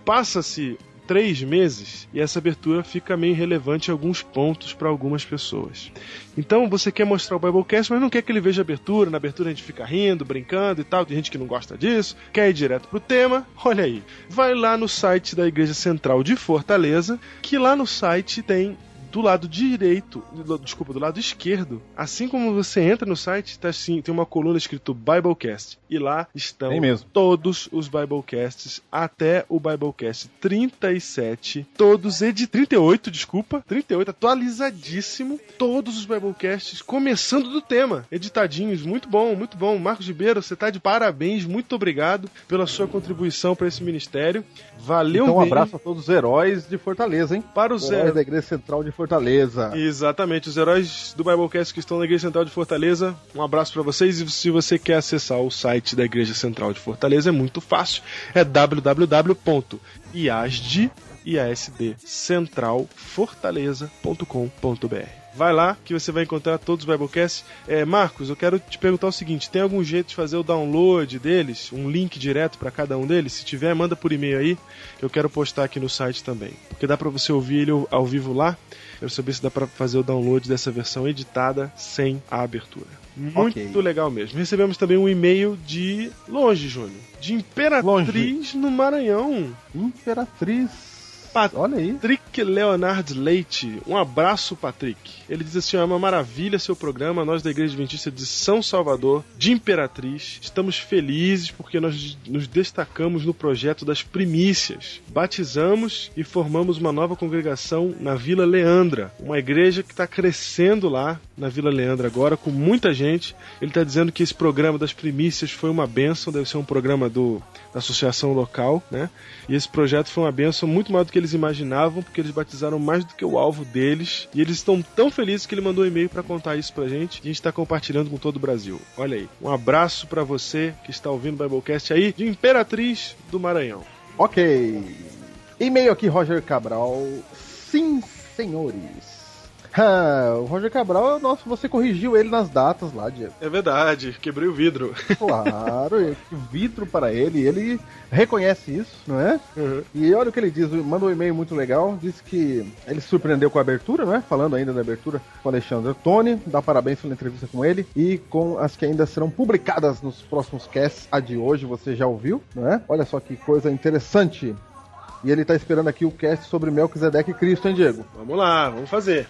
Passa-se 3 meses e essa abertura fica meio irrelevante em alguns pontos para algumas pessoas. Então você quer mostrar o Biblecast, mas não quer que ele veja a abertura. Na abertura a gente fica rindo, brincando e tal. Tem gente que não gosta disso, quer ir direto pro tema. Olha aí, vai lá no site da Igreja Central de Fortaleza, que lá no site tem do lado direito, do lado esquerdo, assim como você entra no site, tá assim, tem uma coluna escrito Biblecast. E lá estão todos os Biblecasts até o Biblecast 37, 38, atualizadíssimo, todos os Biblecasts, começando do tema, editadinhos, muito bom. Marcos Ribeiro, você tá de parabéns, muito obrigado pela sua contribuição para esse ministério. Valeu então, mesmo. Um abraço a todos os heróis de Fortaleza, hein? Para os heróis da Igreja Central de Fortaleza. Exatamente, os heróis do Biblecast que estão na Igreja Central de Fortaleza, um abraço para vocês. E se você quer acessar o site da Igreja Central de Fortaleza, é muito fácil, é www.iasdcentralfortaleza.com.br. Vai lá que você vai encontrar todos os Biblecasts. Marcos, eu quero te perguntar o seguinte, tem algum jeito de fazer o download deles? Um link direto para cada um deles? Se tiver, manda por e-mail aí, que eu quero postar aqui no site também. Porque dá para você ouvir ele ao vivo lá. Quero saber se dá para fazer o download dessa versão editada sem a abertura. Muito legal mesmo. Recebemos também um e-mail de longe, Júnior. De Imperatriz no Maranhão. Imperatriz. Olha aí. Patrick Leonard Leite. Um abraço, Patrick. Ele diz assim, é uma maravilha seu programa. Nós da Igreja Adventista de São Salvador, de Imperatriz, estamos felizes porque nós nos destacamos no projeto das primícias. Batizamos e formamos uma nova congregação na Vila Leandra. Uma igreja que está crescendo lá na Vila Leandra agora, com muita gente. Ele está dizendo que esse programa das primícias foi uma bênção, deve ser um programa da associação local, né? E esse projeto foi uma bênção muito maior do que eles imaginavam, porque eles batizaram mais do que o alvo deles, e eles estão tão felizes que ele mandou um e-mail para contar isso pra gente, e a gente está compartilhando com todo o Brasil. Olha aí, um abraço para você que está ouvindo o Biblecast aí, de Imperatriz do Maranhão. Ok, e-mail aqui, Roger Cabral. Sim, senhores. O Roger Cabral, nossa, você corrigiu ele nas datas lá, Diego. É verdade, quebrei o vidro. Claro, vidro para ele reconhece isso, não é? Uhum. E olha o que ele diz, mandou um e-mail muito legal, disse que ele se surpreendeu com a abertura, não é? Falando ainda da abertura com o Alexandre Ottoni, dá parabéns pela entrevista com ele e com as que ainda serão publicadas nos próximos casts. A de hoje você já ouviu, não é? Olha só que coisa interessante. E ele tá esperando aqui o cast sobre Melquisedeque e Cristo, hein, Diego? Vamos lá, vamos fazer.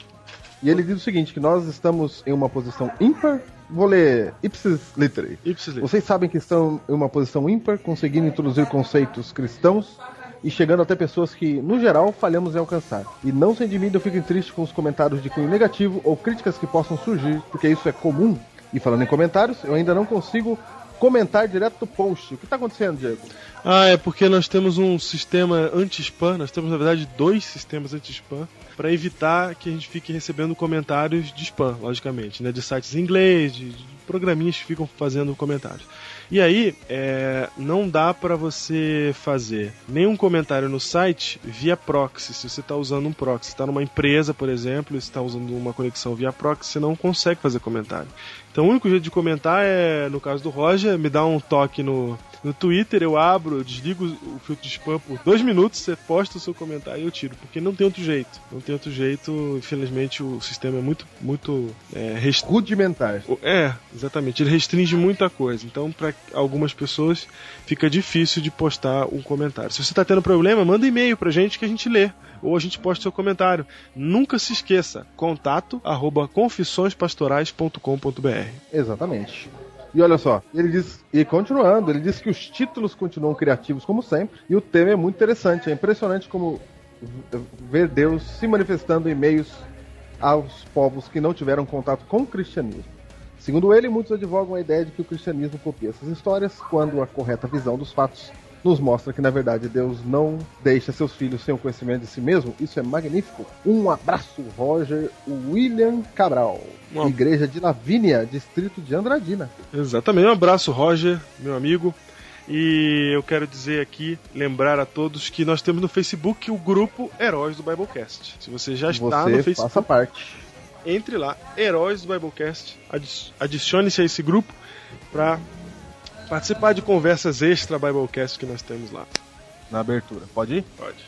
E ele diz o seguinte, que nós estamos em uma posição ímpar. Vou ler Ipsis Literae. Vocês sabem que estão em uma posição ímpar, conseguindo introduzir conceitos cristãos e chegando até pessoas que, no geral, falhamos em alcançar. E não se admire, eu fico triste com os comentários de cunho negativo ou críticas que possam surgir, porque isso é comum. E falando em comentários, eu ainda não consigo comentar direto do post. O que está acontecendo, Diego? É porque nós temos um sistema anti-spam, nós temos, na verdade, 2 sistemas anti-spam, para evitar que a gente fique recebendo comentários de spam, logicamente, né? De sites em inglês, de programinhas que ficam fazendo comentários. E aí, não dá para você fazer nenhum comentário no site via proxy, se você está usando um proxy. Você está numa empresa, por exemplo, e você está usando uma conexão via proxy, você não consegue fazer comentário. Então o único jeito de comentar é, no caso do Roger, me dá um toque no Twitter, eu abro, eu desligo o filtro de spam por 2 minutos, você posta o seu comentário e eu tiro, porque não tem outro jeito. Não tem outro jeito, infelizmente o sistema é muito rudimentar. Exatamente, ele restringe muita coisa. Então, para algumas pessoas, fica difícil de postar um comentário. Se você está tendo problema, manda e-mail pra gente que a gente lê. Ou a gente posta seu comentário. Nunca se esqueça, contato@confissõespastorais.com.br. Exatamente. E olha só, ele diz que os títulos continuam criativos como sempre, e o tema é muito interessante. É impressionante como ver Deus se manifestando em meios aos povos que não tiveram contato com o cristianismo. Segundo ele, muitos advogam a ideia de que o cristianismo copia essas histórias, quando a correta visão dos fatos nos mostra que, na verdade, Deus não deixa seus filhos sem o conhecimento de si mesmo. Isso é magnífico. Um abraço, Roger William Cabral. Igreja de Lavínia, distrito de Andradina. Exatamente. Um abraço, Roger, meu amigo. E eu quero dizer aqui, lembrar a todos que nós temos no Facebook o grupo Heróis do Biblecast. Se você já está no Facebook, faça parte. Entre lá, Heróis do Biblecast, adicione-se a esse grupo para participar de conversas extra Biblecast que nós temos lá. Na abertura. Pode ir? Pode.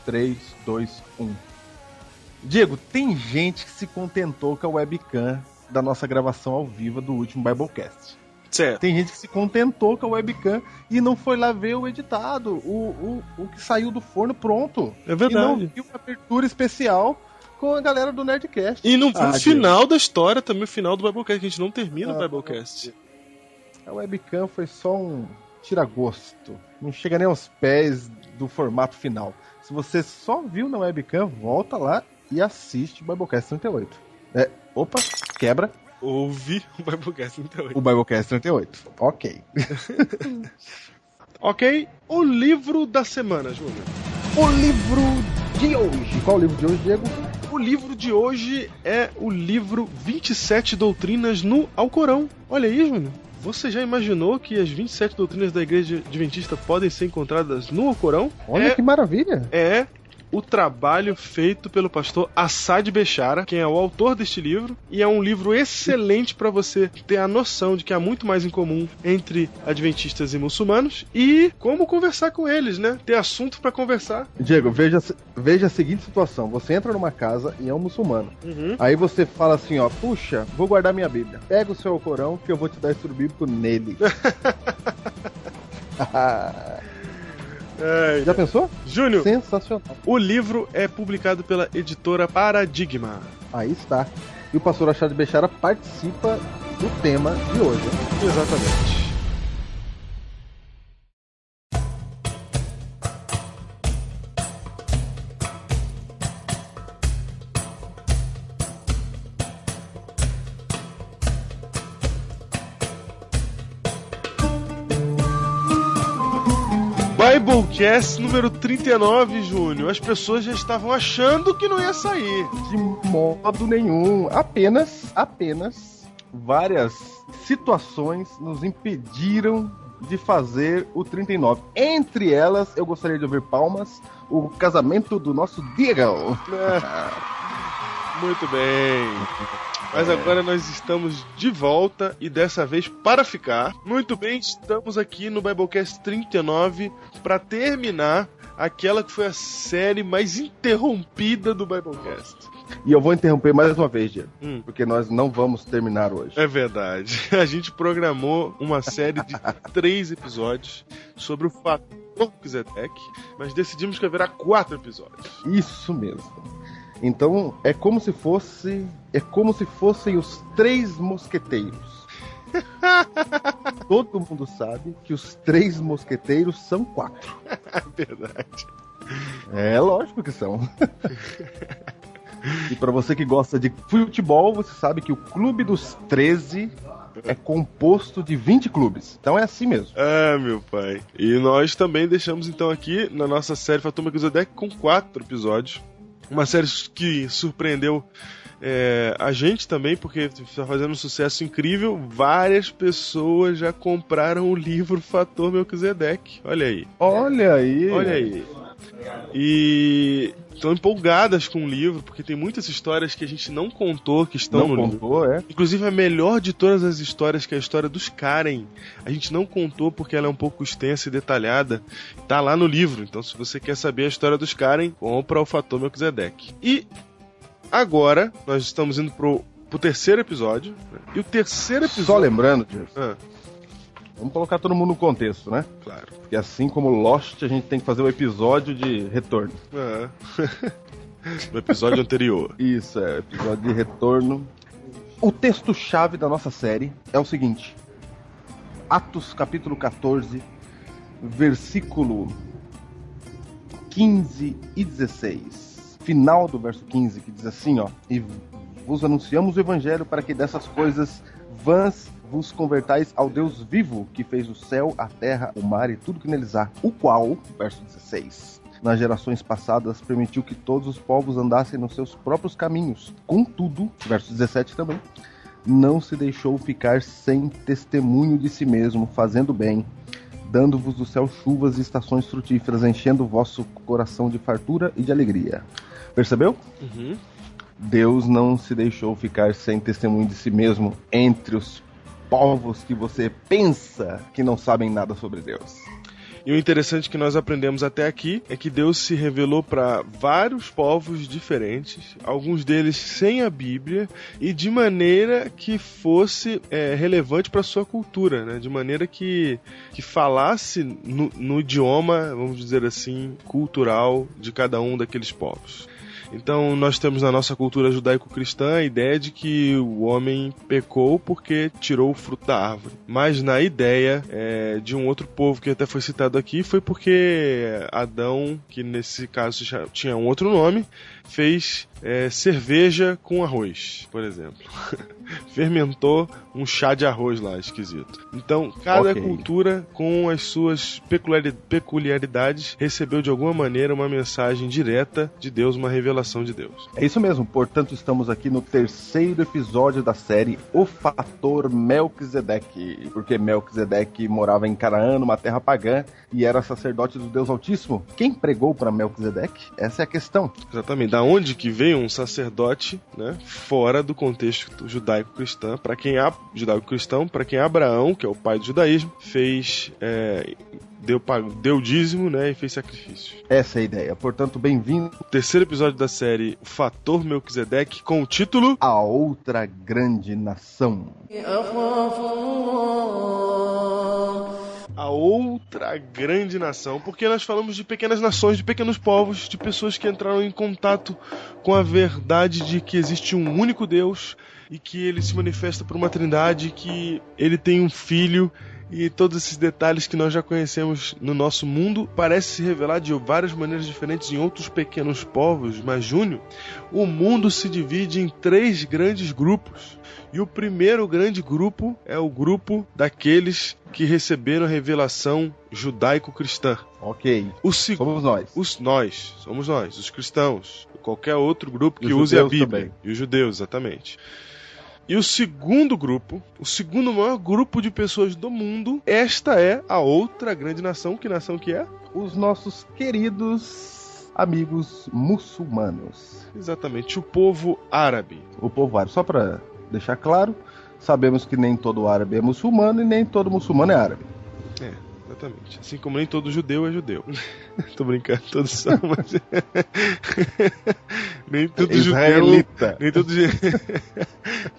3, 2, 1. Diego, tem gente que se contentou com a webcam da nossa gravação ao vivo do último Biblecast. Certo. Tem gente que se contentou com a webcam e não foi lá ver o editado, o que saiu do forno pronto. É verdade. E não viu a abertura especial com a galera do Nerdcast. E no final da história, também o final do Biblecast, que a gente não termina o Biblecast. A webcam foi só um tira-gosto. Não chega nem aos pés do formato final. Se você só viu na webcam, volta lá e assiste o Biblecast 38. Opa, quebra. Ouve o Biblecast 38. O Biblecast 38. Ok. Ok, o livro da semana, Júnior. O livro de hoje. Qual o livro de hoje, Diego? O livro de hoje é o livro 27 Doutrinas no Alcorão. Olha aí, Júnior. Você já imaginou que as 27 doutrinas da Igreja Adventista podem ser encontradas no Alcorão? Olha que maravilha! É o trabalho feito pelo pastor Assad Bechara, quem é o autor deste livro, e é um livro excelente para você ter a noção de que há muito mais em comum entre adventistas e muçulmanos e como conversar com eles, né? Ter assunto para conversar. Diego, veja a seguinte situação: você entra numa casa e é um muçulmano. Aí você fala assim, ó, puxa, vou guardar minha Bíblia. Pega o seu Alcorão que eu vou te dar estudo bíblico nele. Já pensou? Júnior, sensacional. O livro é publicado pela editora Paradigma. Aí está. E o pastor Assad Bechara participa do tema de hoje. Exatamente. Biblecast número 39, Júnior. As pessoas já estavam achando que não ia sair. De modo nenhum. Apenas várias situações nos impediram de fazer o 39. Entre elas, eu gostaria de ouvir palmas, o casamento do nosso Diego. Muito bem. Mas agora nós estamos de volta e dessa vez para ficar. Muito bem, estamos aqui no Biblecast 39 para terminar aquela que foi a série mais interrompida do Biblecast. E eu vou interromper mais uma vez, Diego, porque nós não vamos terminar hoje. É verdade. A gente programou uma série de 3 episódios sobre o fator Melquisedeque, mas decidimos que haverá 4 episódios. Isso mesmo. Então, é como se fossem os 3 mosqueteiros. Todo mundo sabe que os 3 mosqueteiros são 4. Verdade. É lógico que são. E pra você que gosta de futebol, você sabe que o Clube dos 13 é composto de 20 clubes. Então é assim mesmo. Meu pai. E nós também deixamos então aqui na nossa série Fator Melquisedeque com 4 episódios. Uma série que surpreendeu a gente também, porque está fazendo um sucesso incrível. Várias pessoas já compraram o livro Fator Melquisedeque. Olha aí. Olha aí. Olha aí. E estão empolgadas com o livro, porque tem muitas histórias que a gente não contou, que estão no livro. Inclusive a melhor de todas as histórias, que é a história dos Karen. A gente não contou porque ela é um pouco extensa e detalhada. Tá lá no livro. Então se você quer saber a história dos Karen, compra o Fator Melquisedeque. E agora nós estamos indo pro 3º episódio. E o 3º episódio... Só lembrando, Diego. Vamos colocar todo mundo no contexto, né? Claro. Porque assim como Lost, a gente tem que fazer um episódio de retorno. No episódio anterior. Isso, episódio de retorno. O texto-chave da nossa série é o seguinte. Atos, capítulo 14, versículo 15 e 16. Final do verso 15, que diz assim, ó. E vos anunciamos o evangelho para que dessas coisas vãs vos convertais ao Deus vivo, que fez o céu, a terra, o mar e tudo que neles há, o qual, verso 16, nas gerações passadas permitiu que todos os povos andassem nos seus próprios caminhos. Contudo, verso 17 também, não se deixou ficar sem testemunho de si mesmo, fazendo bem, dando-vos do céu chuvas e estações frutíferas, enchendo o vosso coração de fartura e de alegria. Percebeu? Deus não se deixou ficar sem testemunho de si mesmo entre os povos que você pensa que não sabem nada sobre Deus. E o interessante que nós aprendemos até aqui é que Deus se revelou para vários povos diferentes, alguns deles sem a Bíblia, e de maneira que fosse relevante para a sua cultura, né? De maneira que falasse no idioma, vamos dizer assim, cultural de cada um daqueles povos. Então nós temos na nossa cultura judaico-cristã a ideia de que o homem pecou porque tirou o fruto da árvore. Mas na ideia de um outro povo que até foi citado aqui, foi porque Adão, que nesse caso já tinha um outro nome, fez cerveja com arroz, por exemplo. Fermentou um chá de arroz lá, esquisito. Então, cada cultura, com as suas peculiaridades, recebeu de alguma maneira uma mensagem direta de Deus, uma revelação de Deus. É isso mesmo, portanto estamos aqui no 3º episódio da série O Fator Melquisedeque, porque Melquisedeque morava em Canaã, numa terra pagã, e era sacerdote do Deus Altíssimo. Quem pregou para Melquisedeque? Essa é a questão. Exatamente, da onde que veio um sacerdote, né, fora do contexto judaico-cristão, para quem Abraão, que é o pai do judaísmo, fez... Deu dízimo, né, e fez sacrifício. Essa é a ideia. Portanto, bem-vindo. 3º episódio da série O Fator Melquisedeque, com o título A Outra Grande Nação. A outra grande nação, porque nós falamos de pequenas nações, de pequenos povos, de pessoas que entraram em contato com a verdade de que existe um único Deus e que ele se manifesta por uma trindade, que ele tem um filho. E todos esses detalhes que nós já conhecemos no nosso mundo parece se revelar de várias maneiras diferentes em outros pequenos povos, mas, Júnior, o mundo se divide em 3 grandes grupos. E o primeiro grande grupo é o grupo daqueles que receberam a revelação judaico-cristã. Ok. Somos nós. Somos nós, os cristãos. Qualquer outro grupo que use a Bíblia. Também. E os judeus, exatamente. E o segundo grupo, o segundo maior grupo de pessoas do mundo, esta é a outra grande nação. Que nação que é? Os nossos queridos amigos muçulmanos. Exatamente, o povo árabe. O povo árabe. Só para deixar claro, sabemos que nem todo árabe é muçulmano e nem todo muçulmano é árabe. Exatamente. Assim como nem todo judeu é judeu. Tô brincando, todos são, mas... nem todo israelita. Judeu...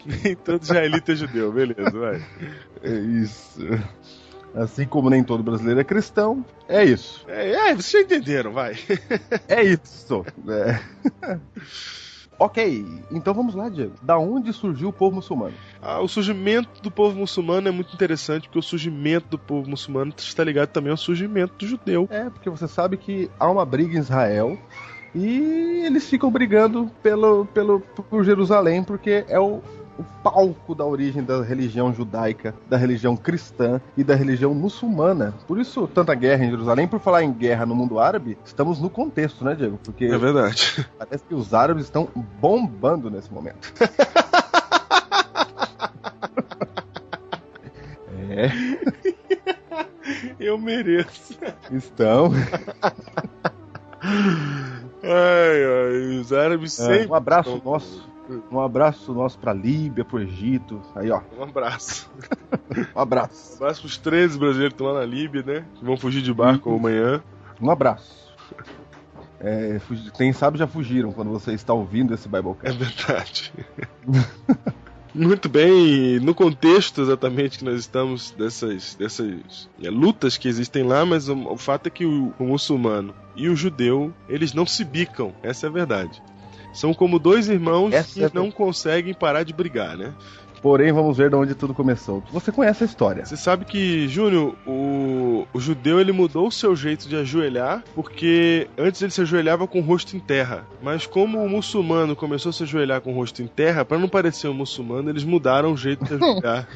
nem todo israelita é judeu, beleza, vai. É isso. Assim como nem todo brasileiro é cristão, é isso. Vocês já entenderam, vai. É isso. Ok, então vamos lá, Diego. Da onde surgiu o povo muçulmano? O surgimento do povo muçulmano é muito interessante, porque o surgimento do povo muçulmano está ligado também ao surgimento do judeu. Porque você sabe que há uma briga em Israel e eles ficam brigando por Jerusalém, porque é o palco da origem da religião judaica, da religião cristã e da religião muçulmana. Por isso, tanta guerra em Jerusalém. Por falar em guerra no mundo árabe, estamos no contexto, né, Diego? Porque é verdade. Parece que os árabes estão bombando nesse momento. Eu mereço. Estão. Os árabes sempre... Um abraço nosso pra Líbia, pro Egito. Aí, ó. Um abraço. Um abraço. Um abraço pros 13 brasileiros que estão lá na Líbia, né? Que vão fugir de barco amanhã. Um abraço. Quem sabe já fugiram quando você está ouvindo esse Biblecast. É verdade. Muito bem, no contexto exatamente que nós estamos dessas lutas que existem lá, mas o fato é que o muçulmano e o judeu, eles não se bicam, essa é a verdade. São como 2 irmãos que não conseguem parar de brigar, né? Porém, vamos ver de onde tudo começou. Você conhece a história. Você sabe que, Júnior, o judeu ele mudou o seu jeito de ajoelhar, porque antes ele se ajoelhava com o rosto em terra. Mas como o muçulmano começou a se ajoelhar com o rosto em terra, para não parecer um muçulmano, eles mudaram o jeito de ajoelhar.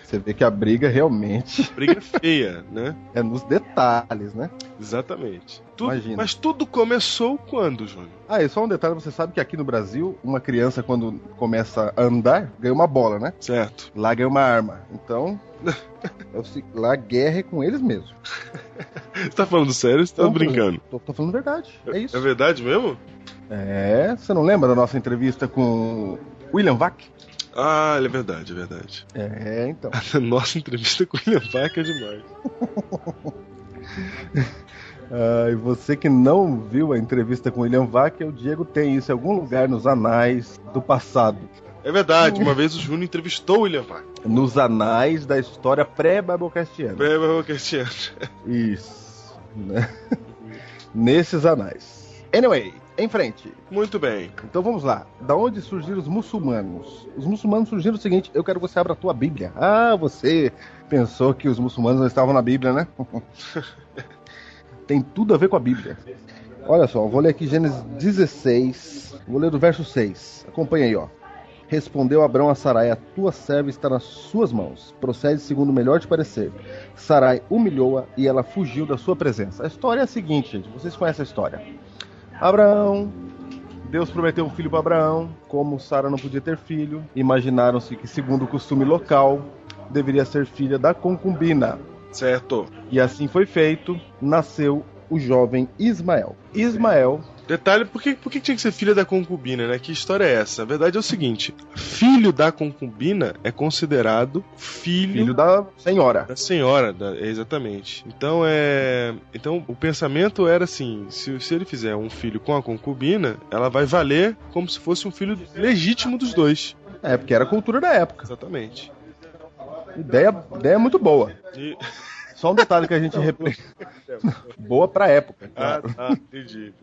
Você vê que a briga realmente... Briga feia, né? É nos detalhes, né? Exatamente. Imagina. Mas tudo começou quando, Júnior? E só um detalhe, você sabe que aqui no Brasil, uma criança quando começa a andar, ganha uma bola, né? Certo. Lá ganha uma arma. Então, lá a guerra é com eles mesmo. Você tá falando sério ou você tá brincando? Tô falando verdade, é isso. É verdade mesmo? Você não lembra da nossa entrevista com William Vac? É verdade, é verdade. Então. A nossa entrevista com o William Vac é demais. E você que não viu a entrevista com o William Vac, o Diego tem isso em algum lugar nos anais do passado. É verdade, uma vez o Júnior entrevistou o William Vac. Nos anais da história pré-biblecastiana. Pré-biblecastiana. Isso. Né? Nesses anais. Anyway, em frente. Muito bem. Então vamos lá. Da onde surgiram os muçulmanos? Os muçulmanos surgiram o seguinte, eu quero que você abra a tua Bíblia. Ah, você pensou que os muçulmanos não estavam na Bíblia, né? Tem tudo a ver com a Bíblia. Olha só, vou ler aqui Gênesis 16, vou ler do verso 6. Acompanha aí, ó. Respondeu Abrão a Sarai, a tua serva está nas suas mãos. Procede segundo o melhor te parecer. Sarai humilhou-a e ela fugiu da sua presença. A história é a seguinte, gente. Vocês conhecem a história. Abraão, Deus prometeu um filho para Abraão. Como Sara não podia ter filho, imaginaram-se que, segundo o costume local, deveria ser filha da concubina. Certo. E assim foi feito. Nasceu o jovem Ismael. Detalhe, por que tinha que ser filha da concubina, né? Que história é essa? A verdade é o seguinte, filho da concubina é considerado filho da senhora. Da senhora, exatamente. Então o pensamento era assim, se ele fizer um filho com a concubina, ela vai valer como se fosse um filho legítimo dos dois. É, porque era a cultura da época. Exatamente. Ideia muito boa. Só um detalhe que a gente boa pra época. Claro. Entendi.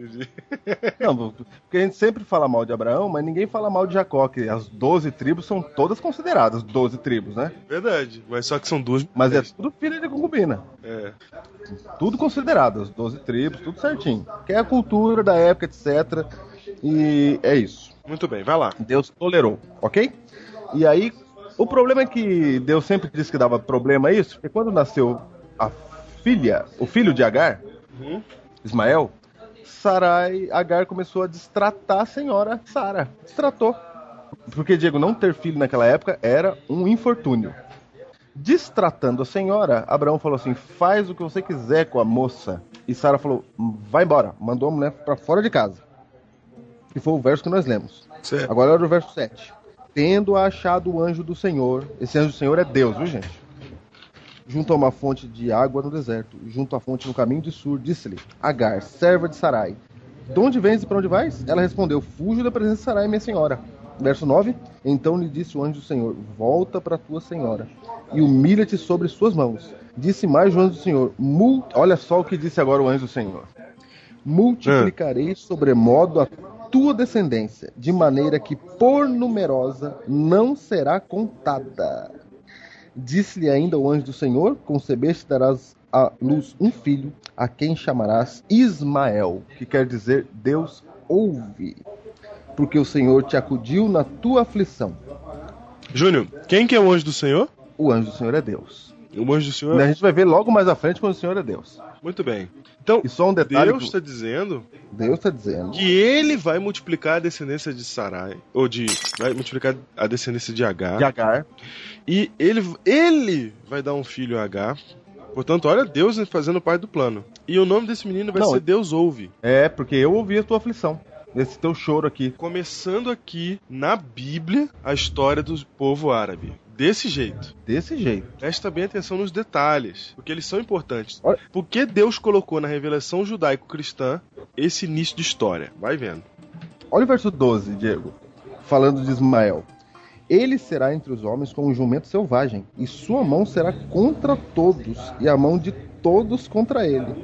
Não, porque a gente sempre fala mal de Abraão, mas ninguém fala mal de Jacó, que as 12 tribos são todas consideradas 12 tribos, né? Verdade, mas só que são duas. Mas é tudo filha de concubina. É. Tudo considerado, as 12 tribos, tudo certinho. Que é a cultura da época, etc. E é isso. Muito bem, vai lá. Deus tolerou, ok? E aí, o problema é que Deus sempre disse que dava problema isso, porque quando nasceu o filho de Agar, Ismael, Agar começou a destratar a senhora Sara. Destratou. Porque, Diego, não ter filho naquela época era um infortúnio. Destratando a senhora, Abraão falou assim, faz o que você quiser com a moça. E Sara falou, vai embora. Mandou a mulher para fora de casa. Que foi o verso que nós lemos. Certo. Agora era o verso 7. Tendo achado o anjo do Senhor, esse anjo do Senhor é Deus, viu, gente? Junto a uma fonte de água no deserto, junto à fonte no caminho de Sur, disse-lhe, Agar, serva de Sarai, de onde vens e para onde vais? Ela respondeu, fujo da presença de Sarai, minha senhora. Verso 9, então lhe disse o anjo do Senhor, volta para tua senhora, e humilha-te sobre suas mãos. Disse mais o anjo do Senhor, olha só o que disse agora o anjo do Senhor, multiplicarei sobremodo a tua descendência, de maneira que por numerosa não será contada. Disse-lhe ainda o anjo do Senhor, concebeste darás à luz um filho, a quem chamarás Ismael, que quer dizer Deus ouve, porque o Senhor te acudiu na tua aflição. Júnior, quem que é o anjo do Senhor? O anjo do Senhor é Deus. O anjo do Senhor? A gente vai ver logo mais à frente quando o Senhor é Deus. Muito bem. Então, e só um detalhe, Deus está dizendo que ele vai multiplicar a descendência de Sarai, vai multiplicar a descendência de Agar. E ele vai dar um filho a Agar. Portanto, olha Deus fazendo parte do plano. E o nome desse menino vai ser Deus ouve. É, porque eu ouvi a tua aflição. Esse teu choro aqui. Começando aqui na Bíblia a história do povo árabe. Desse jeito. Presta bem atenção nos detalhes, porque eles são importantes. Olha. Por que Deus colocou na revelação judaico-cristã esse início de história? Vai vendo. Olha o verso 12, Diego. Falando de Ismael. Ele será entre os homens como um jumento selvagem, e sua mão será contra todos, e a mão de todos contra ele.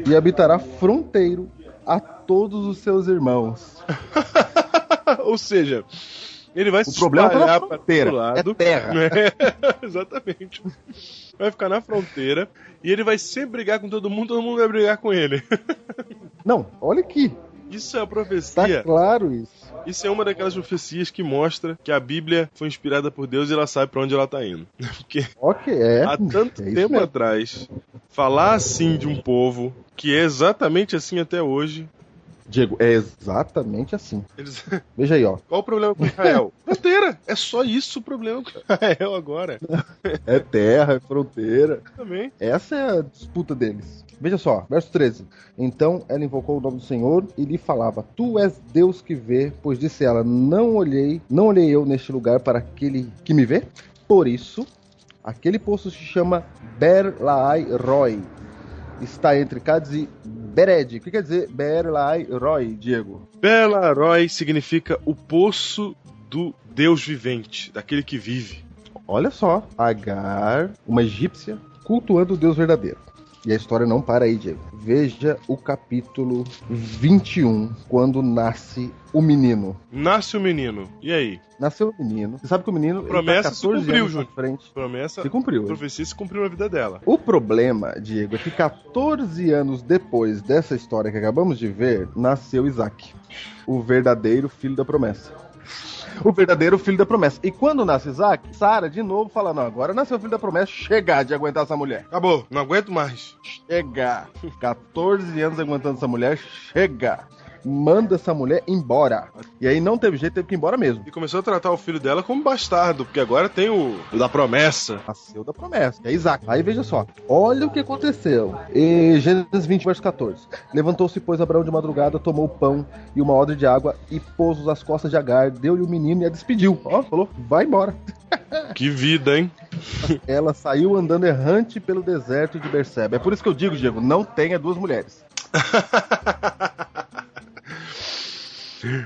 E habitará fronteiro a todos os seus irmãos. Ou seja, ele vai se espalhar para todo lado. É terra. Exatamente. Vai ficar na fronteira e ele vai sempre brigar com todo mundo vai brigar com ele. Não, olha aqui. Isso é a profecia. Tá claro isso. Isso é uma daquelas profecias que mostra que a Bíblia foi inspirada por Deus e ela sabe para onde ela tá indo. Porque há tanto tempo atrás, falar assim de um povo que é exatamente assim até hoje. Diego, é exatamente assim. Veja aí, ó. Qual o problema com Israel? Fronteira. É só isso o problema com Israel agora. É terra, é fronteira. Também. Essa é a disputa deles. Veja só, verso 13. Então ela invocou o nome do Senhor e lhe falava, tu és Deus que vê, pois disse ela, não olhei eu neste lugar para aquele que me vê. Por isso, aquele poço se chama Ber-Lahai-Roi. Está entre Cádiz e Bered. O que quer dizer Ber-Lahai-Roi, Diego? Ber-Lahai-Roi significa o poço do Deus vivente, daquele que vive. Olha só, Agar, uma egípcia, cultuando o Deus verdadeiro. E a história não para aí, Diego. Veja o capítulo 21, quando nasce o menino. Nasce o menino. E aí? Nasceu o menino. Você sabe que o menino... Promessa se cumpriu, Júnior. Frente. Promessa se cumpriu. A profecia se cumpriu na vida dela. O problema, Diego, é que 14 anos depois dessa história que acabamos de ver, nasceu Isaac. O verdadeiro filho da promessa. O verdadeiro filho da promessa. E quando nasce Isaac, Sara de novo fala, não, agora nasceu o filho da promessa, chega de aguentar essa mulher. Acabou, não aguento mais. Chega. 14 anos aguentando essa mulher, chega. Manda essa mulher embora. E aí não teve jeito, teve que ir embora mesmo. E começou a tratar o filho dela como bastardo, porque agora tem o da promessa. Nasceu da promessa, que é Isaac. Aí veja só, olha o que aconteceu. Em Gênesis 20, verso 14. Levantou-se, pois, Abraão de madrugada, tomou o pão e uma odre de água e pôs-os às costas de Agar, deu-lhe o menino e a despediu. Ó, falou, vai embora. Que vida, hein? Ela saiu andando errante pelo deserto de Berseba. É por isso que eu digo, Diego, não tenha duas mulheres.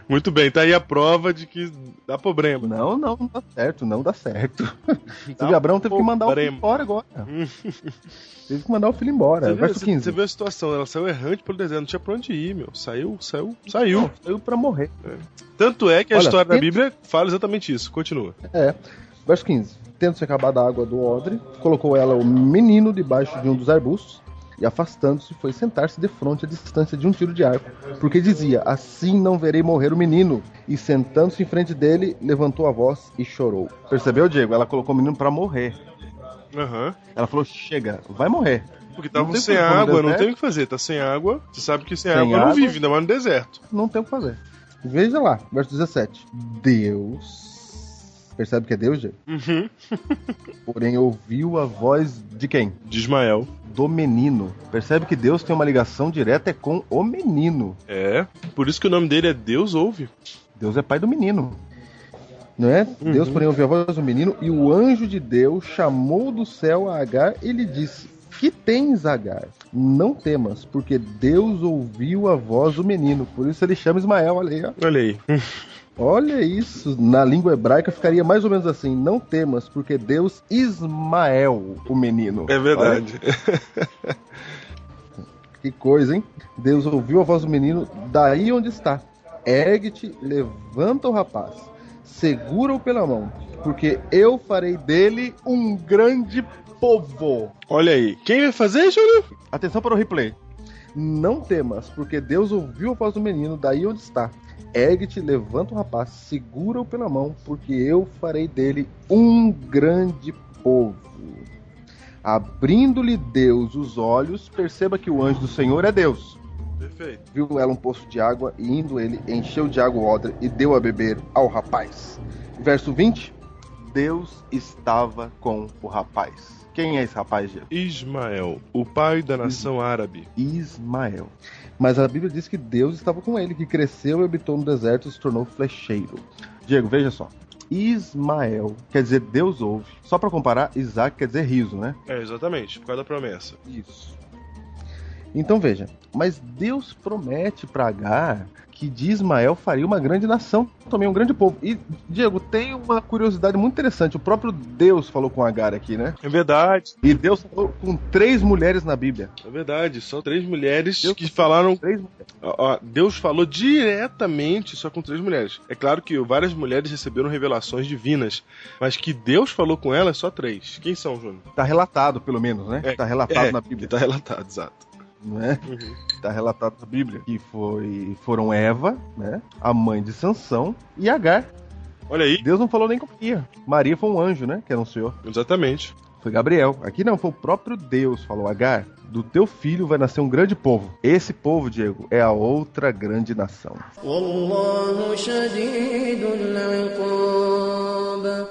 Muito bem, tá aí a prova de que dá problema. Não dá certo, não dá certo. Você viu, Abraão teve que mandar o filho embora agora. Teve que mandar o filho embora. Verso 15. Você viu a situação, ela saiu errante pelo deserto, não tinha pra onde ir, meu. Saiu. Não, saiu pra morrer. É. Tanto é que a história da Bíblia fala exatamente isso. Continua. Verso 15. Tendo-se acabado a água do odre, colocou ela o menino debaixo de um dos arbustos, e afastando-se, foi sentar-se defronte à distância de um tiro de arco, porque dizia, assim não verei morrer o menino. E sentando-se em frente dele, levantou a voz e chorou. Percebeu, Diego? Ela colocou o menino pra morrer. Uhum. Ela falou, chega, vai morrer. Porque tava sem água, não tem o que fazer. Tá sem água, você sabe que sem água não vive, ainda mais no deserto. Não tem o que fazer. Veja lá, verso 17. Deus... Percebe que é Deus, Diego? Uhum. Porém, ouviu a voz de quem? De Ismael. Do menino. Percebe que Deus tem uma ligação direta com o menino. É, por isso que o nome dele é Deus ouve. Deus é pai do menino. Não é? Uhum. Deus, porém, ouviu a voz do menino, e o anjo de Deus chamou do céu a Agar e lhe disse, que tens, Agar? Não temas, porque Deus ouviu a voz do menino. Por isso ele chama Ismael, olha aí. Ó. Olha aí. Olha isso, na língua hebraica ficaria mais ou menos assim, não temas, porque Deus Ismael, o menino. É verdade. Que coisa, hein? Deus ouviu a voz do menino daí onde está. Ergue-te, levanta o rapaz, segura-o pela mão, porque eu farei dele um grande povo. Olha aí, quem vai fazer, Júlio? Atenção para o replay. Não temas, porque Deus ouviu a voz do menino daí onde está. Ergue-te, levanta o rapaz, segura-o pela mão, porque eu farei dele um grande povo. Abrindo-lhe Deus os olhos, perceba que o anjo do Senhor é Deus. Perfeito. Viu ela um poço de água, e indo ele, encheu de água o odre e deu a beber ao rapaz. Verso 20. Deus estava com o rapaz. Quem é esse rapaz, Diego? Ismael, o pai da nação árabe. Ismael. Mas a Bíblia diz que Deus estava com ele, que cresceu e habitou no deserto e se tornou flecheiro. Diego, veja só. Ismael quer dizer Deus ouve. Só para comparar, Isaac quer dizer riso, né? É, exatamente, por causa da promessa. Isso. Então veja, mas Deus promete para Agar que de Ismael faria uma grande nação, também um grande povo. E, Diego, tem uma curiosidade muito interessante. O próprio Deus falou com Agar aqui, né? É verdade. E Deus falou com 3 mulheres na Bíblia. É verdade, só 3 mulheres Deus que falaram... 3 mulheres. Deus falou diretamente só com 3 mulheres. É claro que várias mulheres receberam revelações divinas, mas que Deus falou com elas só 3. Quem são, Júnior? Tá relatado, pelo menos, né? Tá relatado na Bíblia. Tá relatado, exato. Né? Está relatado na Bíblia que foram Eva, né? A mãe de Sansão e Agar. Olha aí. Deus não falou nem com Maria. Maria foi um anjo, né? Que anunciou. Exatamente. Foi Gabriel. Aqui não, foi o próprio Deus falou, Agar, do teu filho vai nascer um grande povo. Esse povo, Diego, é a outra grande nação. Wallahu shadidul iqab.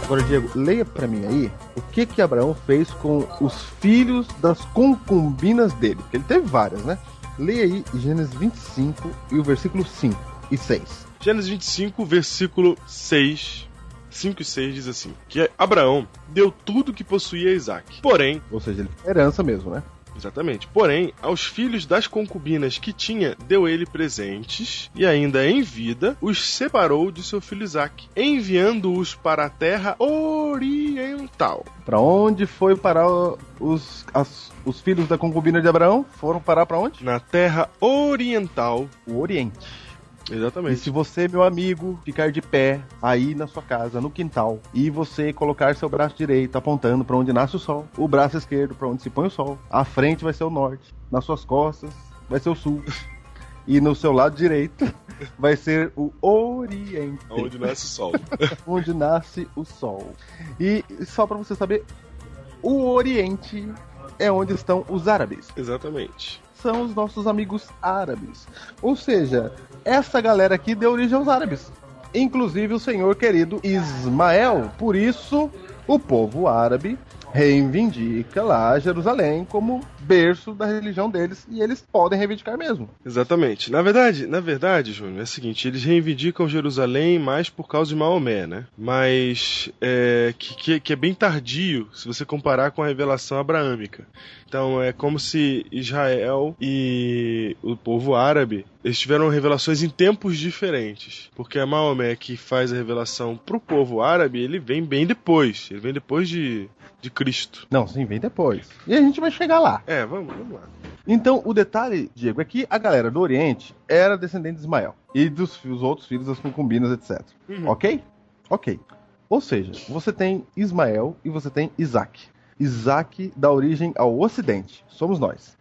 Agora, Diego, leia pra mim aí o que Abraão fez com os filhos das concubinas dele. Porque ele teve várias, né? Leia aí Gênesis 25 e o versículo 5 e 6. Gênesis 25, versículo 6. 5 e 6 diz assim, que Abraão deu tudo que possuía a Isaac. Porém... Ou seja, ele foi herança mesmo, né? Exatamente. Porém, aos filhos das concubinas que tinha, deu ele presentes, e ainda em vida, os separou de seu filho Isaque, enviando-os para a terra oriental. Para onde foi parar os filhos da concubina de Abraão? Foram parar para onde? Na terra oriental. O Oriente. Exatamente. E se você, meu amigo, ficar de pé aí na sua casa, no quintal, e você colocar seu braço direito apontando para onde nasce o sol, o braço esquerdo para onde se põe o sol, à frente vai ser o norte, nas suas costas vai ser o sul, e no seu lado direito vai ser o Oriente. Onde nasce o sol. Onde nasce o sol. E só para você saber, o Oriente é onde estão os árabes. Exatamente. São os nossos amigos árabes. Ou seja, essa galera aqui deu origem aos árabes. Inclusive o senhor querido Ismael. Por isso, o povo árabe reivindica lá Jerusalém como berço da religião deles, e eles podem reivindicar mesmo. Exatamente. Na verdade, Júnior, é o seguinte, eles reivindicam Jerusalém mais por causa de Maomé, né? Mas que é bem tardio se você comparar com a revelação abraâmica. Então é como se Israel e o povo árabe, eles tiveram revelações em tempos diferentes. Porque a Maomé que faz a revelação pro povo árabe, ele vem bem depois. Ele vem depois de Cristo. Não, sim, vem depois. E a gente vai chegar lá. Vamos lá. Então, o detalhe, Diego, é que a galera do Oriente era descendente de Ismael. E dos outros filhos das concubinas, etc. Ok? Ok. Ou seja, você tem Ismael e você tem Isaque. Isaque dá origem ao Ocidente. Somos nós.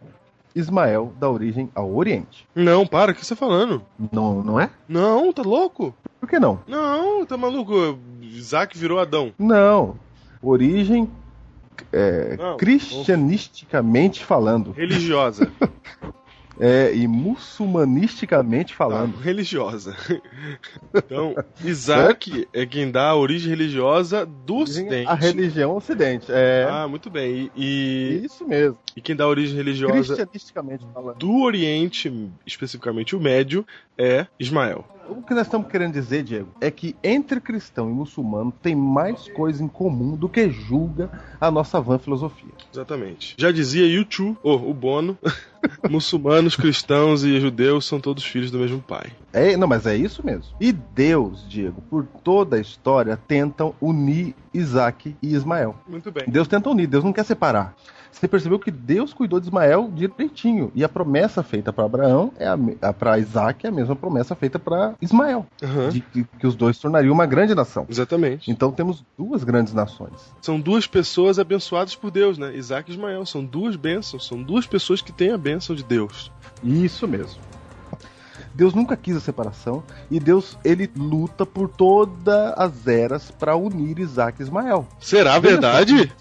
Ismael dá origem ao Oriente. Não, para, o que você tá falando? Não é? Não, tá louco? Por que não? Não, tá maluco? Isaque virou Adão. Não. Origem cristianisticamente falando. Religiosa. E muçulmanisticamente falando. Religiosa. Então, Isaque é quem dá a origem religiosa do Ocidente. A religião Ocidente. Muito bem. E isso mesmo. E quem dá a origem religiosa cristianisticamente falando do Oriente, especificamente o Médio, é Ismael. O que nós estamos querendo dizer, Diego, é que entre cristão e muçulmano tem mais coisa em comum do que julga a nossa vã filosofia. Exatamente. Já dizia U2, o Bono, muçulmanos, cristãos e judeus são todos filhos do mesmo pai. Mas é isso mesmo. E Deus, Diego, por toda a história, tentam unir Isaque e Ismael. Muito bem. Deus tenta unir, Deus não quer separar. Você percebeu que Deus cuidou de Ismael direitinho. E a promessa feita para Abraão, para Isaque, é a mesma promessa feita para Ismael. De que os dois tornariam uma grande nação. Exatamente. Então temos duas grandes nações. São duas pessoas abençoadas por Deus, né? Isaque e Ismael. São duas bênçãos. São duas pessoas que têm a bênção de Deus. Isso mesmo. Deus nunca quis a separação, e Deus, ele luta por todas as eras para unir Isaque e Ismael. Será verdade?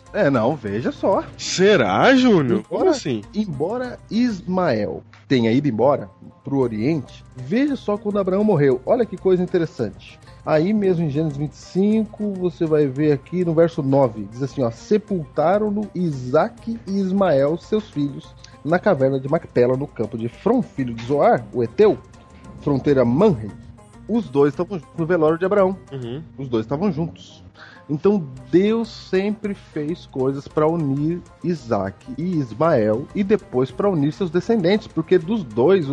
Veja só. Será, Júnior? Como assim? Embora Ismael tenha ido embora pro Oriente, veja só quando Abraão morreu. Olha que coisa interessante. Aí mesmo em Gênesis 25, você vai ver aqui no verso 9, diz assim, sepultaram-no Isaque e Ismael, seus filhos, na caverna de Macpela, no campo de Efron, filho de Zoar, o Eteu, fronteira Manre. Os dois estavam no velório de Abraão. Os dois estavam juntos. Então Deus sempre fez coisas para unir Isaque e Ismael, e depois para unir seus descendentes, porque dos dois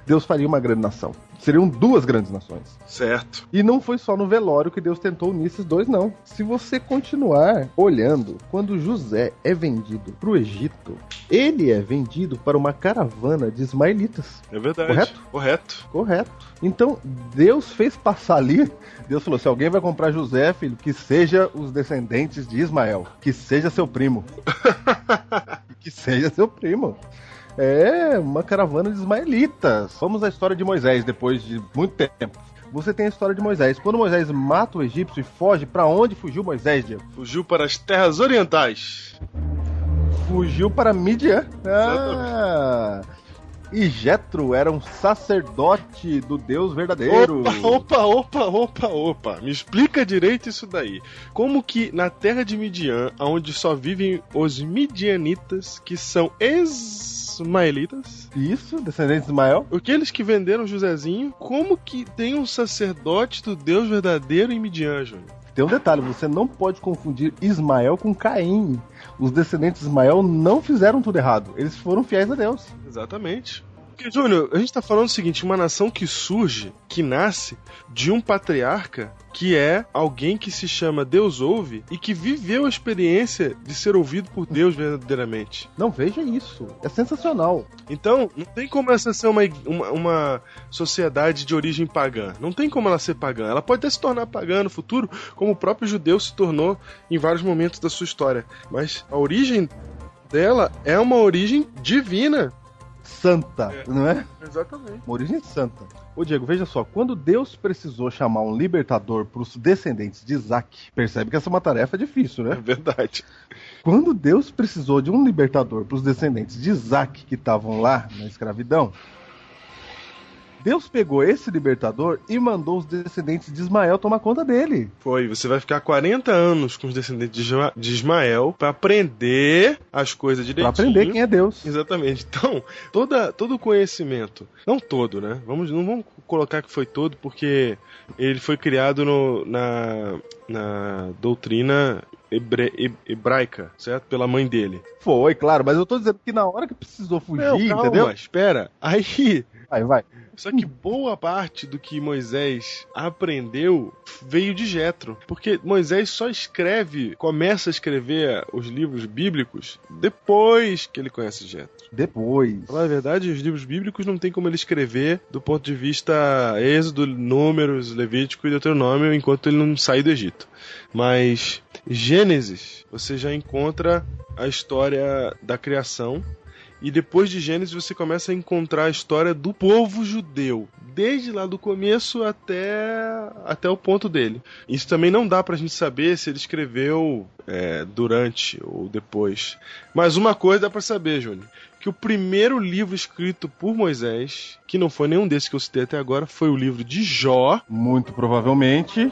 Deus faria uma grande nação. Seriam duas grandes nações. Certo. E não foi só no velório que Deus tentou unir esses dois, não. Se você continuar olhando, quando José é vendido para o Egito, ele é vendido para uma caravana de ismaelitas. É verdade. Correto. Então, Deus fez passar ali, Deus falou, se alguém vai comprar José, filho, que seja os descendentes de Ismael, que seja seu primo. Que seja seu primo. Uma caravana de ismaelitas. Vamos à história de Moisés, depois de muito tempo. Você tem a história de Moisés. Quando Moisés mata o egípcio e foge, para onde fugiu Moisés, Diego? Fugiu para as terras orientais. Fugiu para Midian. E Jetro era um sacerdote do Deus verdadeiro. Opa. Me explica direito isso daí. Como que na terra de Midian, onde só vivem os midianitas, que são ismaelitas. Isso, descendentes de Ismael. Aqueles que venderam Josézinho, como que tem um sacerdote do Deus verdadeiro em Midian, Júnior? tem um detalhe, você não pode confundir Ismael com Caim. Os descendentes de Ismael não fizeram tudo errado, eles foram fiéis a Deus. Exatamente. Porque, Júnior, a gente tá falando o seguinte, uma nação que surge, que nasce de um patriarca que é alguém que se chama Deus ouve e que viveu a experiência de ser ouvido por Deus verdadeiramente. Não, veja isso. É sensacional. Então, não tem como essa ser uma sociedade de origem pagã. Não tem como ela ser pagã. Ela pode até se tornar pagã no futuro, como o próprio judeu se tornou em vários momentos da sua história. Mas a origem dela é uma origem divina. Santa, não é? Exatamente. Uma origem santa. Ô Diego, veja só, quando Deus precisou chamar um libertador para os descendentes de Isaac, percebe que essa é uma tarefa difícil, né? É verdade. Quando Deus precisou de um libertador para os descendentes de Isaac que estavam lá na escravidão, Deus pegou esse libertador e mandou os descendentes de Ismael tomar conta dele. Foi, você vai ficar 40 anos com os descendentes de Ismael pra aprender as coisas direitinho. Pra aprender quem é Deus. Exatamente. Então, todo o conhecimento, não todo, né? Não vamos colocar que foi todo, porque ele foi criado na doutrina hebraica, certo? Pela mãe dele. Foi, claro, mas eu tô dizendo que na hora que precisou fugir, calma, entendeu? Espera. Aí... Vai. Só que boa parte do que Moisés aprendeu veio de Jetro. Porque Moisés só começa a escrever os livros bíblicos depois que ele conhece Jetro. Depois. Na verdade, os livros bíblicos não tem como ele escrever do ponto de vista Êxodo, Números, Levítico e Deuteronômio enquanto ele não sai do Egito. Mas Gênesis, você já encontra a história da criação. E depois de Gênesis você começa a encontrar a história do povo judeu, desde lá do começo até o ponto dele. Isso também não dá pra gente saber se ele escreveu durante ou depois. Mas uma coisa dá pra saber, Júnior, que o primeiro livro escrito por Moisés, que não foi nenhum desses que eu citei até agora, foi o livro de Jó. Muito provavelmente,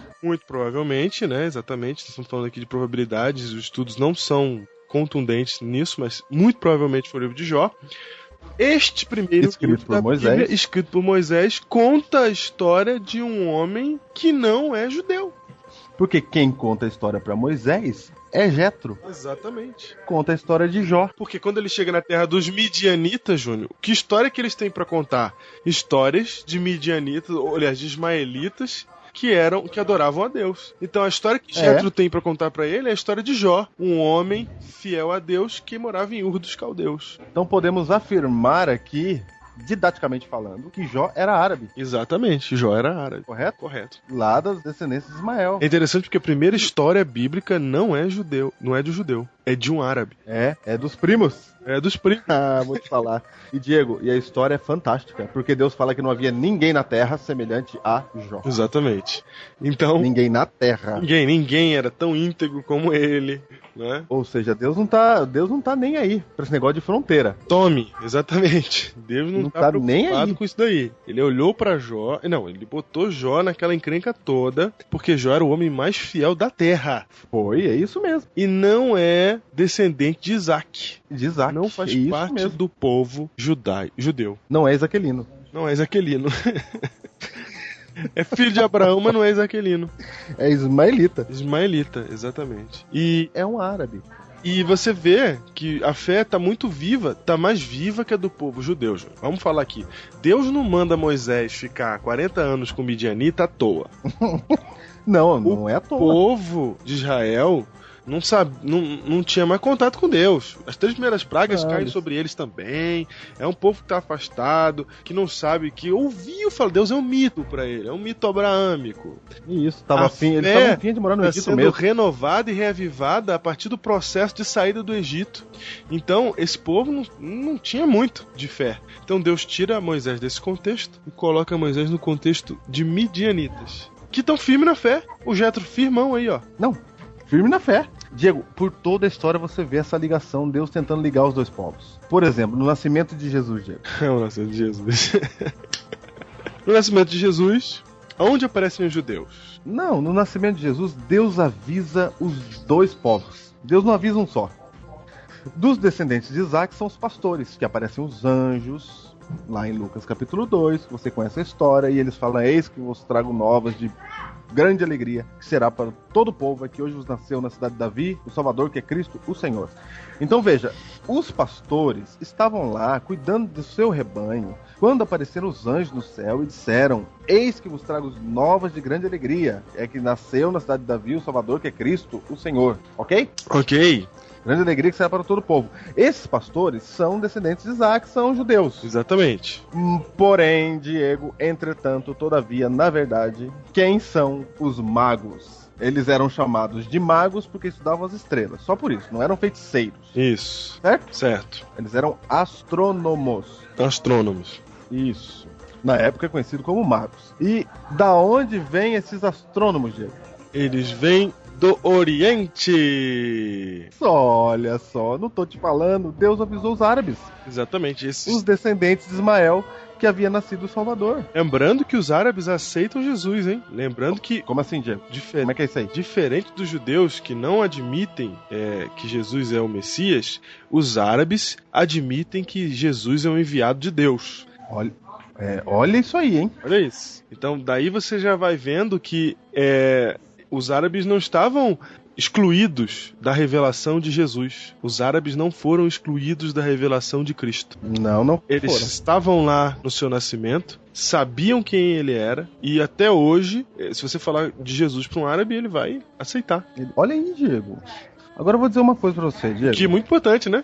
né? Exatamente. Estamos falando aqui de probabilidades, os estudos não são contundentes nisso, mas muito provavelmente foi o livro de Jó. Este primeiro livro da Bíblia, escrito por Moisés, conta a história de um homem que não é judeu. Porque quem conta a história para Moisés é Jetro. Exatamente. Conta a história de Jó. Porque quando ele chega na terra dos midianitas, Júnior, que história que eles têm para contar? Histórias de midianitas, ou aliás, de ismaelitas, que adoravam a Deus. Então a história que Jetro tem pra contar pra ele é a história de Jó, um homem fiel a Deus que morava em Ur dos Caldeus. Então podemos afirmar aqui, didaticamente falando, que Jó era árabe. Exatamente, Jó era árabe. Correto? Correto. Lá das descendências de Ismael. É interessante porque a primeira história bíblica não é de judeu, é de um árabe. É dos primos. É dos primos. Vou te falar. E Diego, e a história é fantástica, porque Deus fala que não havia ninguém na terra semelhante a Jó. Exatamente. Então... Ninguém na terra. Ninguém era tão íntegro como ele, né? Ou seja, Deus não tá nem aí pra esse negócio de fronteira. Tome, exatamente. Deus não tá preocupado nem aí com isso daí. Ele olhou pra Jó... Não, ele botou Jó naquela encrenca toda, porque Jó era o homem mais fiel da terra. Foi, é isso mesmo. E não é descendente de Isaac. Não faz parte do povo judeu. Não é isaquelino. Não é isaquelino. É filho de Abraão, mas não é isaquelino. É ismaelita. Ismaelita, exatamente. E é um árabe. E você vê que a fé tá muito viva, tá mais viva que a do povo judeu. Vamos falar aqui. Deus não manda Moisés ficar 40 anos com midianita à toa. Não é à toa. O povo de Israel não tinha mais contato com Deus. As 3 primeiras pragas caem sobre eles também. É um povo que está afastado, que não sabe, que ouviu falar. Deus é um mito para ele, é um mito abraâmico. Isso, estava afim de morar no Egito sendo mesmo. Renovada e reavivada a partir do processo de saída do Egito. Então, esse povo não tinha muito de fé. Então Deus tira Moisés desse contexto e coloca Moisés no contexto de midianitas, que estão firmes na fé. O Jetro firmão aí, ó. Não, firme na fé. Diego, por toda a história você vê essa ligação, Deus tentando ligar os dois povos. Por exemplo, no nascimento de Jesus, Diego. O nascimento de Jesus. No nascimento de Jesus, aonde aparecem os judeus? Não, no nascimento de Jesus, Deus avisa os dois povos. Deus não avisa um só. Dos descendentes de Isaac são os pastores, que aparecem os anjos. Lá em Lucas capítulo 2, você conhece a história, e eles falam, eis que vos trago novas de grande alegria, que será para todo o povo, é que hoje vos nasceu na cidade de Davi o Salvador, que é Cristo, o Senhor. Então veja, os pastores estavam lá cuidando do seu rebanho, quando apareceram os anjos no céu e disseram: eis que vos trago novas de grande alegria, é que nasceu na cidade de Davi o Salvador, que é Cristo, o Senhor. Ok? Ok. Grande alegria que será para todo o povo. Esses pastores são descendentes de Isaac, são judeus. Exatamente. Porém, Diego, entretanto, todavia, na verdade, quem são os magos? Eles eram chamados de magos porque estudavam as estrelas. Só por isso, não eram feiticeiros. Isso. Certo? Certo. Eles eram astrônomos. Astrônomos. Isso. Na época é conhecido como magos. E da onde vêm esses astrônomos, Diego? Eles vêm do Oriente. Olha só, não tô te falando, Deus avisou os árabes. Exatamente. Os descendentes de Ismael, que havia nascido o Salvador. Lembrando que os árabes aceitam Jesus, hein? Lembrando que... Como assim, Diego? Como é que é isso aí? Diferente dos judeus que não admitem que Jesus é o Messias, os árabes admitem que Jesus é um enviado de Deus. Olha isso aí, hein? Olha isso. Então, daí você já vai vendo que os árabes não estavam excluídos da revelação de Jesus. Os árabes não foram excluídos da revelação de Cristo. Não Eles foram. estavam lá no seu nascimento, sabiam quem ele era, e até hoje, se você falar de Jesus para um árabe, ele vai aceitar. Olha aí, Diego. Agora eu vou dizer uma coisa para você, Diego. Que é muito importante, né?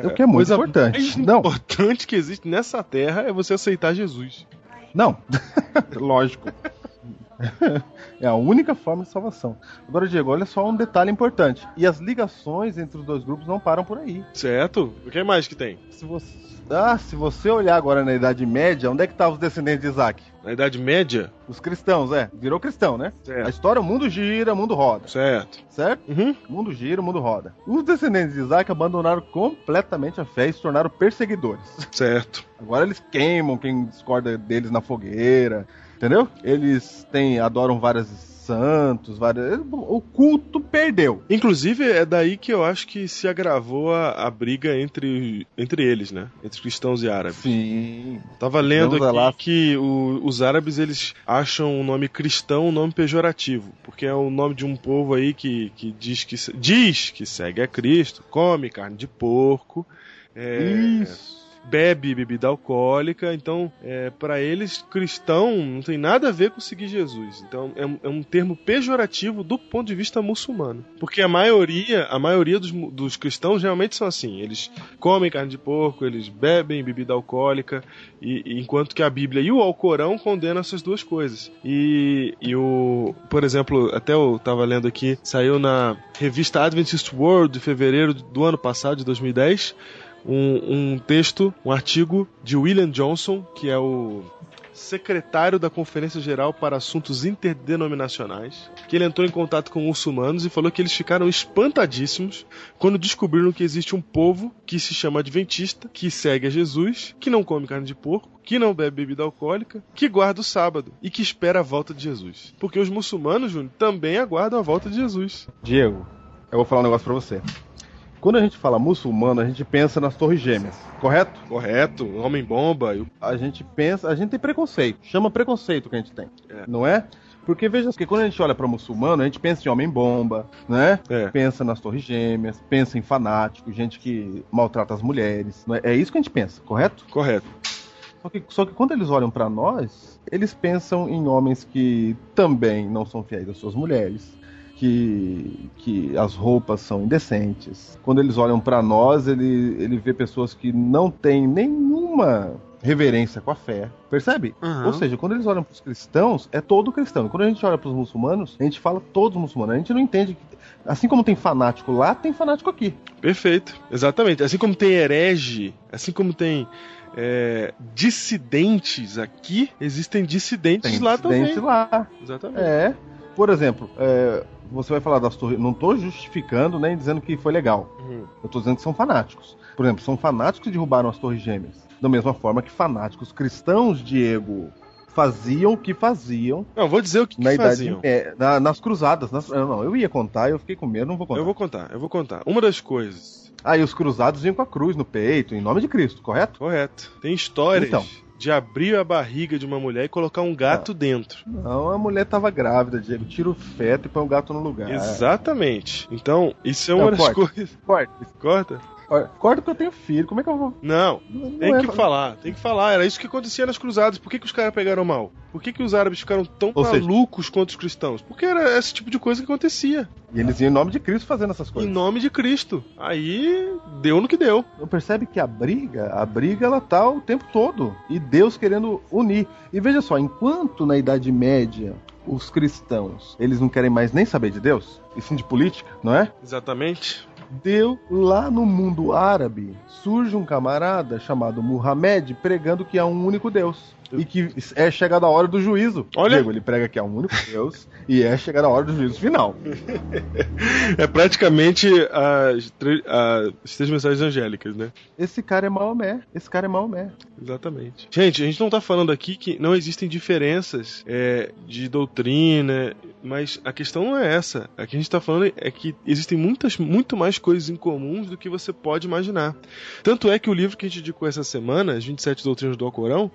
O que é muito importante. O mais importante que existe nessa terra é você aceitar Jesus. Não, lógico. É a única forma de salvação. Agora, Diego, olha só um detalhe importante. E as ligações entre os dois grupos não param por aí. Certo? O que mais que tem? Se você olhar agora na Idade Média, onde é que estavam os descendentes de Isaac? Na Idade Média? Os cristãos, virou cristão, né? Certo. A história, o mundo gira, o mundo roda. Certo. Certo? Uhum. O mundo gira, o mundo roda. Os descendentes de Isaac abandonaram completamente a fé e se tornaram perseguidores. Certo. Agora eles queimam quem discorda deles na fogueira. Entendeu? Eles adoram vários santos, o culto perdeu. Inclusive, é daí que eu acho que se agravou a briga entre eles, né? Entre cristãos e árabes. Sim. Tava lendo aqui que os árabes, eles acham o nome cristão um nome pejorativo, porque é o nome de um povo aí que diz que segue a Cristo, come carne de porco. Isso. Bebe bebida alcoólica, então para eles cristão não tem nada a ver com seguir Jesus. Então é um termo pejorativo do ponto de vista muçulmano, porque a maioria dos cristãos realmente são assim, eles comem carne de porco, eles bebem bebida alcoólica, enquanto que a Bíblia e o Alcorão condenam essas duas coisas. Por exemplo, até eu estava lendo aqui, saiu na revista Adventist World de fevereiro do ano passado, de 2010, um texto, um artigo de William Johnson, que é o secretário da Conferência Geral para Assuntos Interdenominacionais, que ele entrou em contato com muçulmanos e falou que eles ficaram espantadíssimos quando descobriram que existe um povo que se chama Adventista, que segue a Jesus, que não come carne de porco, que não bebe bebida alcoólica, que guarda o sábado e que espera a volta de Jesus. Porque os muçulmanos, Júnior, também aguardam a volta de Jesus. Diego, eu vou falar um negócio pra você. Quando a gente fala muçulmano, a gente pensa nas Torres Gêmeas, correto? Correto, homem-bomba. A gente tem preconceito, chama preconceito que a gente tem, não é? Porque veja que quando a gente olha para muçulmano, a gente pensa em homem-bomba, né? Pensa nas Torres Gêmeas, pensa em fanático, gente que maltrata as mulheres, não é? É isso que a gente pensa, correto? Correto. Só que quando eles olham para nós, eles pensam em homens que também não são fiéis às suas mulheres, que as roupas são indecentes. Quando eles olham para nós, ele vê pessoas que não têm nenhuma reverência com a fé, percebe? Uhum. Ou seja, quando eles olham para os cristãos, é todo cristão. E quando a gente olha para os muçulmanos, a gente fala todos os muçulmanos. A gente não entende que, assim como tem fanático lá, tem fanático aqui. Perfeito, exatamente. Assim como tem herege, assim como tem dissidentes aqui, existem dissidentes lá também. Lá. Exatamente. Por exemplo, você vai falar das torres. Não estou justificando nem dizendo que foi legal. Eu estou dizendo que são fanáticos. Por exemplo, são fanáticos que derrubaram as Torres Gêmeas. Da mesma forma que fanáticos cristãos, Diego, faziam o que faziam. Não, vou dizer o que faziam. Nas cruzadas. Eu ia contar, eu fiquei com medo, não vou contar. Eu vou contar. Uma das coisas. E os cruzados vinham com a cruz no peito, em nome de Cristo, correto? Correto. Tem histórias de abrir a barriga de uma mulher e colocar um gato dentro. Não, a mulher tava grávida, Diego. Tira o feto e põe o gato no lugar. Exatamente. Então, isso é uma das coisas... Corta? Corta porque eu tenho filho, como é que eu vou... Não, tem que falar. Era isso que acontecia nas cruzadas. Por que os caras pegaram mal? Por que os árabes ficaram tão malucos contra os cristãos? Porque era esse tipo de coisa que acontecia. E eles iam em nome de Cristo fazendo essas coisas. Em nome de Cristo. Aí, deu no que deu. Não percebe que a briga ela tá o tempo todo. E Deus querendo unir. E veja só, enquanto na Idade Média os cristãos, eles não querem mais nem saber de Deus, e sim de política, não é? Exatamente. Deu lá no mundo árabe, surge um camarada chamado Muhammad pregando que há um único Deus. E que é chegada a hora do juízo. Olha. Diego, ele prega que há um único Deus e é chegada a hora do juízo final. É praticamente as três mensagens angélicas, né? Esse cara é Maomé. Exatamente. Gente, a gente não tá falando aqui que não existem diferenças de doutrina, mas a questão não é essa. A que a gente tá falando é que existem muito mais coisas em comuns do que você pode imaginar. Tanto é que o livro que a gente indicou essa semana, as 27 doutrinas do Alcorão,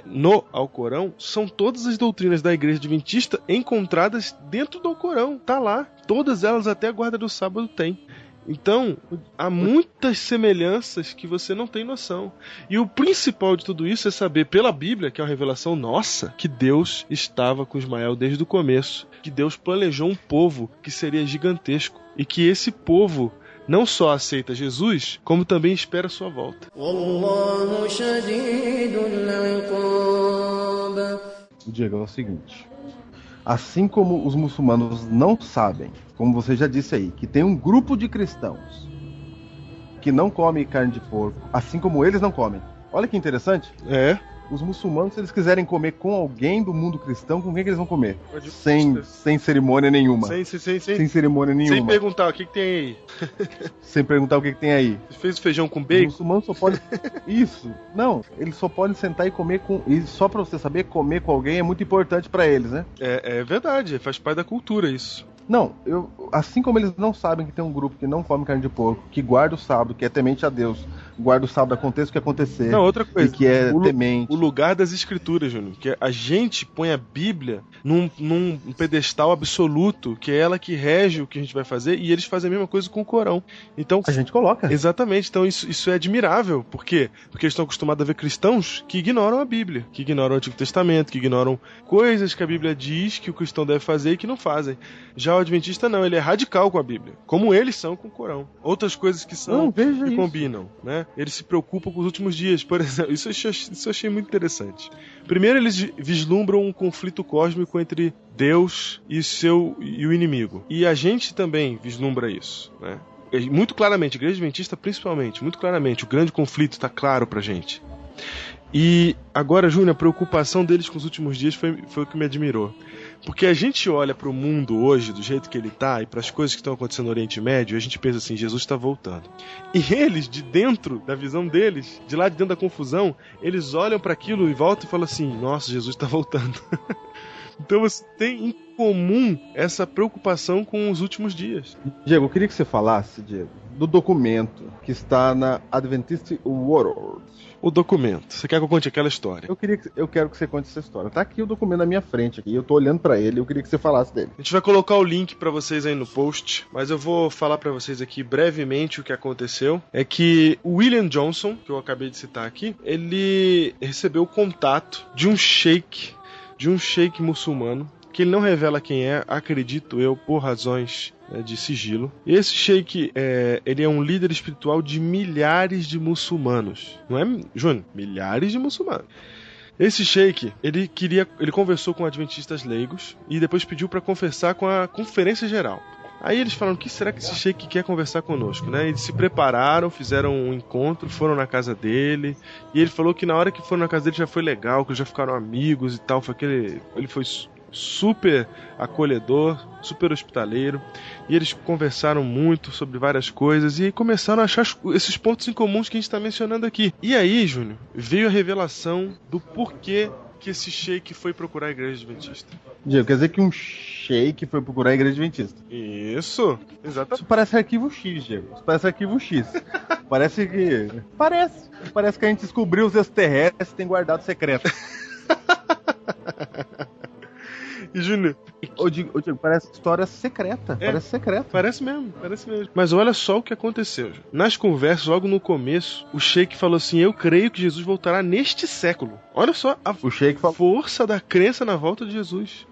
no Alcorão, são todas as doutrinas da Igreja Adventista encontradas dentro do Alcorão. Tá lá. Todas elas, até a guarda do sábado, tem. Então, há muitas semelhanças que você não tem noção. E o principal de tudo isso é saber pela Bíblia, que é uma revelação nossa, que Deus estava com Ismael desde o começo. Que Deus planejou um povo que seria gigantesco. E que esse povo não só aceita Jesus, como também espera a sua volta. Diego, é o seguinte. Assim como os muçulmanos não sabem, como você já disse aí, que tem um grupo de cristãos que não come carne de porco, assim como eles não comem. Olha que interessante. Os muçulmanos, se eles quiserem comer com alguém do mundo cristão, com quem que eles vão comer? Sem cerimônia nenhuma. Sem cerimônia nenhuma. Sem perguntar o que tem aí. Sem perguntar o que tem aí. Você fez feijão com bacon? Os muçulmanos só podem... Isso. Não, eles só podem sentar e comer com... E só pra você saber, comer com alguém é muito importante pra eles, né? É verdade, faz parte da cultura isso. Não, assim como eles não sabem que tem um grupo que não come carne de porco, que guarda o sábado, que é temente a Deus, guarda o sábado, aconteça o que acontecer. Não, outra coisa. E que é temente. O lugar das escrituras, Júnior, que a gente põe a Bíblia num pedestal absoluto, que é ela que rege o que a gente vai fazer, e eles fazem a mesma coisa com o Corão. Então, a gente coloca. Exatamente, então isso é admirável. Por quê? Porque eles estão acostumados a ver cristãos que ignoram a Bíblia, que ignoram o Antigo Testamento, que ignoram coisas que a Bíblia diz que o cristão deve fazer e que não fazem. Já o Adventista não, ele é radical com a Bíblia, como eles são com o Corão. Outras coisas que combinam, né? Eles se preocupam com os últimos dias, por exemplo. Isso eu achei muito interessante. Primeiro, eles vislumbram um conflito cósmico entre Deus e o inimigo. E a gente também vislumbra isso, né? Muito claramente, a Igreja Adventista principalmente, muito claramente, o grande conflito está claro pra gente. E agora, Júnior, a preocupação deles com os últimos dias foi o que me admirou. Porque a gente olha para o mundo hoje, do jeito que ele está, e para as coisas que estão acontecendo no Oriente Médio, e a gente pensa assim, Jesus está voltando. E eles, de dentro da visão deles, de lá de dentro da confusão, eles olham para aquilo e voltam e falam assim, nossa, Jesus está voltando. Então você tem em comum essa preocupação com os últimos dias. Diego, eu queria que você falasse, Diego, do documento que está na Adventist World. O documento. Você quer que eu conte aquela história? Eu quero que você conte essa história. Tá aqui o documento na minha frente, aqui. Eu tô olhando pra ele, eu queria que você falasse dele. A gente vai colocar o link pra vocês aí no post, mas eu vou falar pra vocês aqui brevemente o que aconteceu. É que o William Johnson, que eu acabei de citar aqui, ele recebeu o contato de um sheik muçulmano, que ele não revela quem é, acredito eu, por razões de sigilo. E esse sheik, ele é um líder espiritual de milhares de muçulmanos. Não é, Júnior? Milhares de muçulmanos. Esse sheik, ele conversou com adventistas leigos e depois pediu para conversar com a Conferência Geral. Aí eles falaram, o que será que esse sheik quer conversar conosco, né? Eles se prepararam, fizeram um encontro, foram na casa dele, e ele falou que na hora que foram na casa dele já foi legal, que eles já ficaram amigos e tal, ele foi super acolhedor, super hospitaleiro, e eles conversaram muito sobre várias coisas e começaram a achar esses pontos em comuns que a gente está mencionando aqui. E aí, Júnior, veio a revelação do porquê que esse sheik foi procurar a Igreja Adventista. Diego, quer dizer que um sheik foi procurar a Igreja Adventista? Isso, exatamente. Isso parece arquivo X, Diego. Isso parece arquivo X. Parece que a gente descobriu os extraterrestres que tem guardado secreto. E Júnior, Ô Diego, parece história secreta. Parece secreta. Parece mesmo. Mas olha só o que aconteceu. Júnior. Nas conversas, logo no começo, o Sheik falou assim: eu creio que Jesus voltará neste século. Olha só a força da crença na volta de Jesus.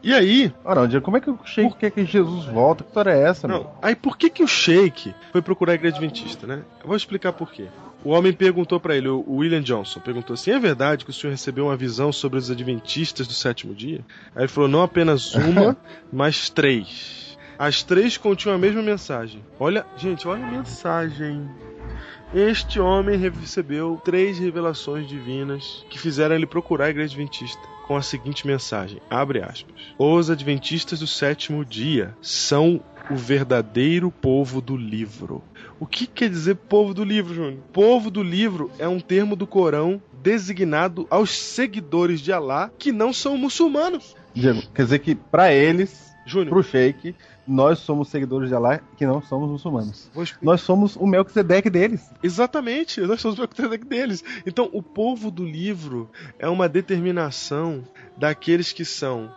E aí... Diego, como é que o Sheik quer que Jesus volta? Que história é essa, Não, aí por que o Sheik foi procurar a igreja adventista, né? Eu vou explicar por quê. O homem perguntou pra ele, o William Johnson, perguntou assim: é verdade que o senhor recebeu uma visão sobre os adventistas do sétimo dia? Aí ele falou: não apenas uma, mas 3. As 3 continham a mesma mensagem. Olha a mensagem. Este homem recebeu 3 revelações divinas que fizeram ele procurar a igreja adventista com a seguinte mensagem, abre aspas: os adventistas do sétimo dia são o verdadeiro povo do livro. O que quer dizer povo do livro, Júnior? Povo do livro é um termo do Corão designado aos seguidores de Alá que não são muçulmanos. Diego, quer dizer que pra eles, Júnior, pro Sheik, nós somos seguidores de Alá que não somos muçulmanos. Nós somos o Melquisedeque deles. Exatamente, nós somos o Melquisedeque deles. Então, o povo do livro é uma determinação daqueles que são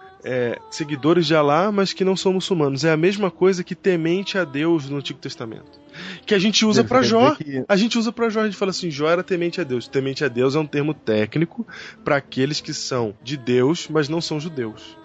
seguidores de Alá, mas que não são muçulmanos. É a mesma coisa que temente a Deus no Antigo Testamento. Que a gente usa pra Jó. A gente fala assim: Jó era temente a Deus. Temente a Deus é um termo técnico para aqueles que são de Deus, mas não são judeus.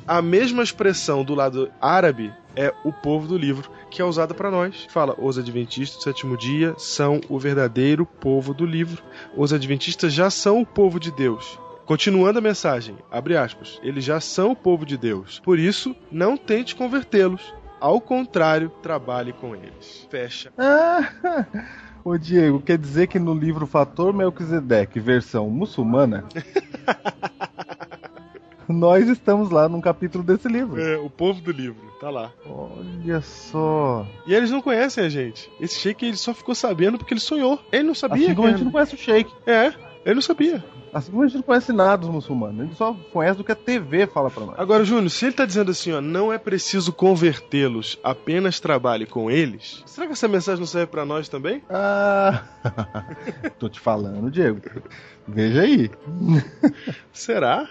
A mesma expressão do lado árabe é o povo do livro, que é usada para nós. Fala: os adventistas do sétimo dia são o verdadeiro povo do livro. Os adventistas já são o povo de Deus. Continuando a mensagem, abre aspas: eles já são o povo de Deus. Por isso, não tente convertê-los. Ao contrário, trabalhe com eles. Fecha. Ô Diego, quer dizer que no livro Fator Melquisedeque, versão muçulmana, nós estamos lá num capítulo desse livro. O povo do livro, tá lá. Olha só. E eles não conhecem a gente. Esse Sheik, ele só ficou sabendo porque ele sonhou. Ele não sabia. Assim como a gente não conhece o Sheik. Ele não sabia. Assim como a gente não conhece nada dos muçulmanos. A gente só conhece do que a TV fala pra nós. Agora, Júnior, se ele tá dizendo assim, não é preciso convertê-los, apenas trabalhe com eles, será que essa mensagem não serve pra nós também? Tô te falando, Diego. Veja aí. Será?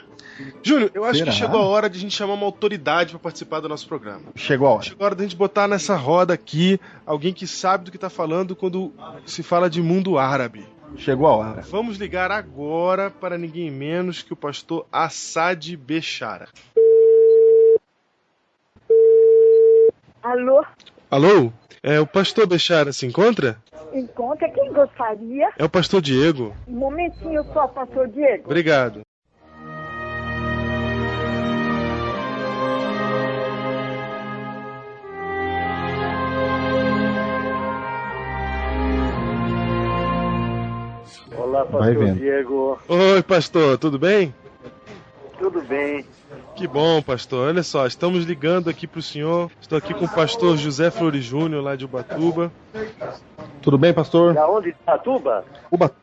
Júnior, eu acho que chegou a hora de a gente chamar uma autoridade pra participar do nosso programa. Chegou a hora. Chegou a hora de a gente botar nessa roda aqui alguém que sabe do que tá falando quando se fala de mundo árabe. Chegou a hora. Vamos ligar agora para ninguém menos que o pastor Assad Bechara. Alô? Alô? O pastor Bechara se encontra? Encontra, quem gostaria? É o pastor Diego. Um momentinho só, pastor Diego. Obrigado. Olá, pastor Diego. Oi, pastor, tudo bem? Tudo bem. Que bom, pastor. Olha só, estamos ligando aqui pro senhor. Estou aqui com o pastor José Flores Júnior, lá de Ubatuba. Tudo bem, pastor? Da onde? Ubatuba?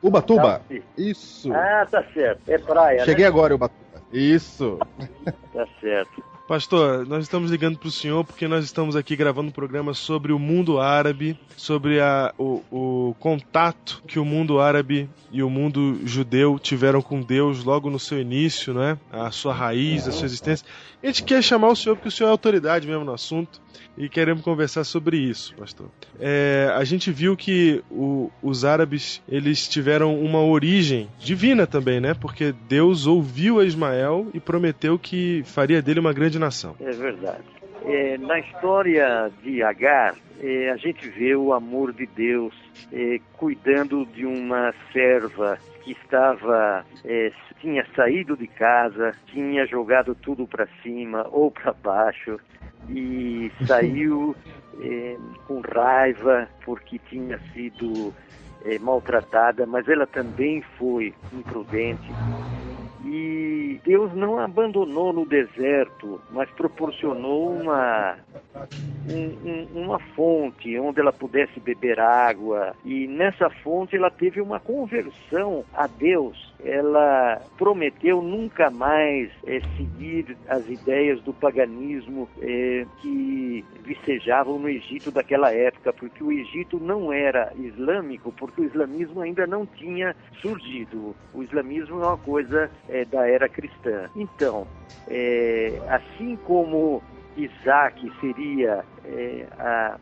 Ubatuba. Isso. Tá certo. É praia, Cheguei agora, Ubatuba. Isso. Tá certo. Pastor, nós estamos ligando para o senhor porque nós estamos aqui gravando um programa sobre o mundo árabe, sobre o contato que o mundo árabe e o mundo judeu tiveram com Deus logo no seu início, né? A sua raiz, a sua existência. A gente quer chamar o senhor porque o senhor é autoridade mesmo no assunto e queremos conversar sobre isso, pastor. A gente viu que os árabes, eles tiveram uma origem divina também, né? Porque Deus ouviu a Ismael e prometeu que faria dele uma grande nação. É verdade. Na história de Agar, a gente vê o amor de Deus cuidando de uma serva que tinha saído de casa, tinha jogado tudo para cima ou para baixo e saiu com raiva porque tinha sido maltratada, mas ela também foi imprudente. E que Deus não abandonou no deserto, mas proporcionou uma fonte onde ela pudesse beber água, e nessa fonte ela teve uma conversão a Deus. Ela prometeu nunca mais seguir as ideias do paganismo que vicejavam no Egito daquela época, porque o Egito não era islâmico, porque o islamismo ainda não tinha surgido. O islamismo é uma coisa da era cristã. Então, assim como Isaac seria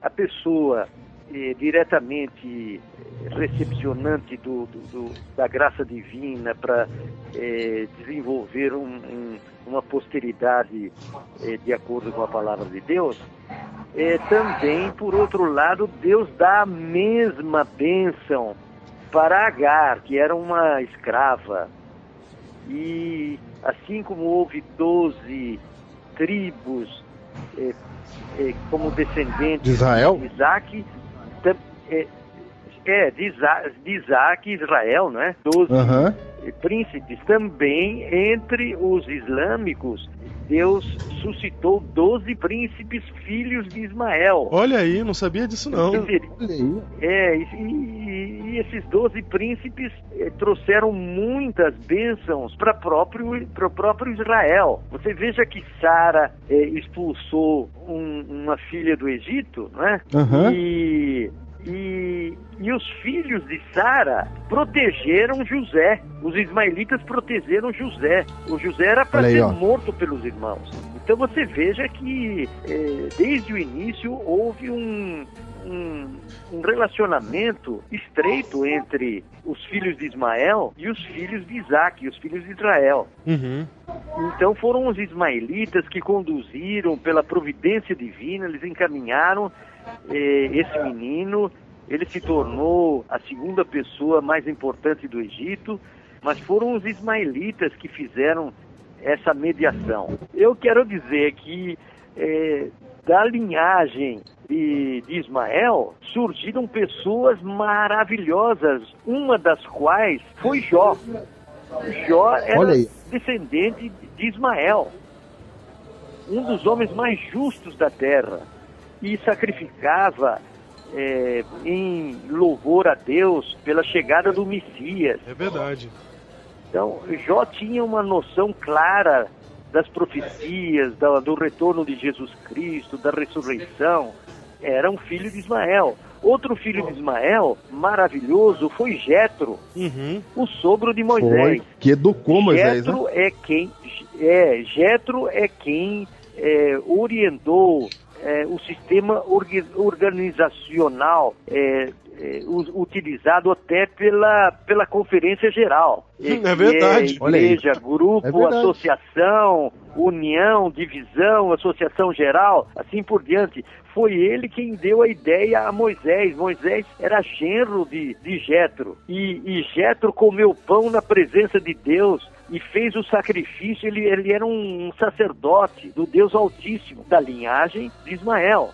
a pessoa diretamente recepcionante da graça divina para desenvolver uma posteridade de acordo com a palavra de Deus, também, por outro lado, Deus dá a mesma bênção para Agar, que era uma escrava. E assim como houve 12 tribos como descendentes de Israel? De Isaac, de Isaac e Israel, não é? 12 príncipes. Também entre os islâmicos, Deus suscitou 12 príncipes filhos de Ismael. Olha aí, não sabia disso não. E esses 12 príncipes trouxeram muitas bênçãos para o próprio Israel. Você veja que Sara expulsou uma filha do Egito, não é? E os filhos de Sara protegeram José. Os ismaelitas protegeram José. O José era para ser morto pelos irmãos. Então você veja que desde o início houve um relacionamento estreito entre os filhos de Ismael e os filhos de Isaac, os filhos de Israel. Então foram os ismaelitas que conduziram pela providência divina, eles encaminharam esse menino. Ele se tornou a segunda pessoa mais importante do Egito, mas foram os ismaelitas que fizeram essa mediação. Eu quero dizer que da linhagem de Ismael surgiram pessoas maravilhosas, uma das quais foi Jó. Jó era descendente de Ismael, um dos homens mais justos da terra, e sacrificava em louvor a Deus pela chegada do Messias. É verdade. Então, Jó tinha uma noção clara das profecias, do retorno de Jesus Cristo, da ressurreição. Era um filho de Ismael. Outro filho de Ismael, maravilhoso, foi Jetro, o sogro de Moisés. Que educou Moisés, Jetro, né? Jetro é quem orientou o sistema organizacional utilizado até pela Conferência Geral. É verdade. Igreja, grupo, associação, união, divisão, associação geral, assim por diante. Foi ele quem deu a ideia a Moisés. Moisés era genro de Jetro. E Jetro comeu pão na presença de Deus e fez o sacrifício. Ele era um sacerdote do Deus Altíssimo, da linhagem de Ismael.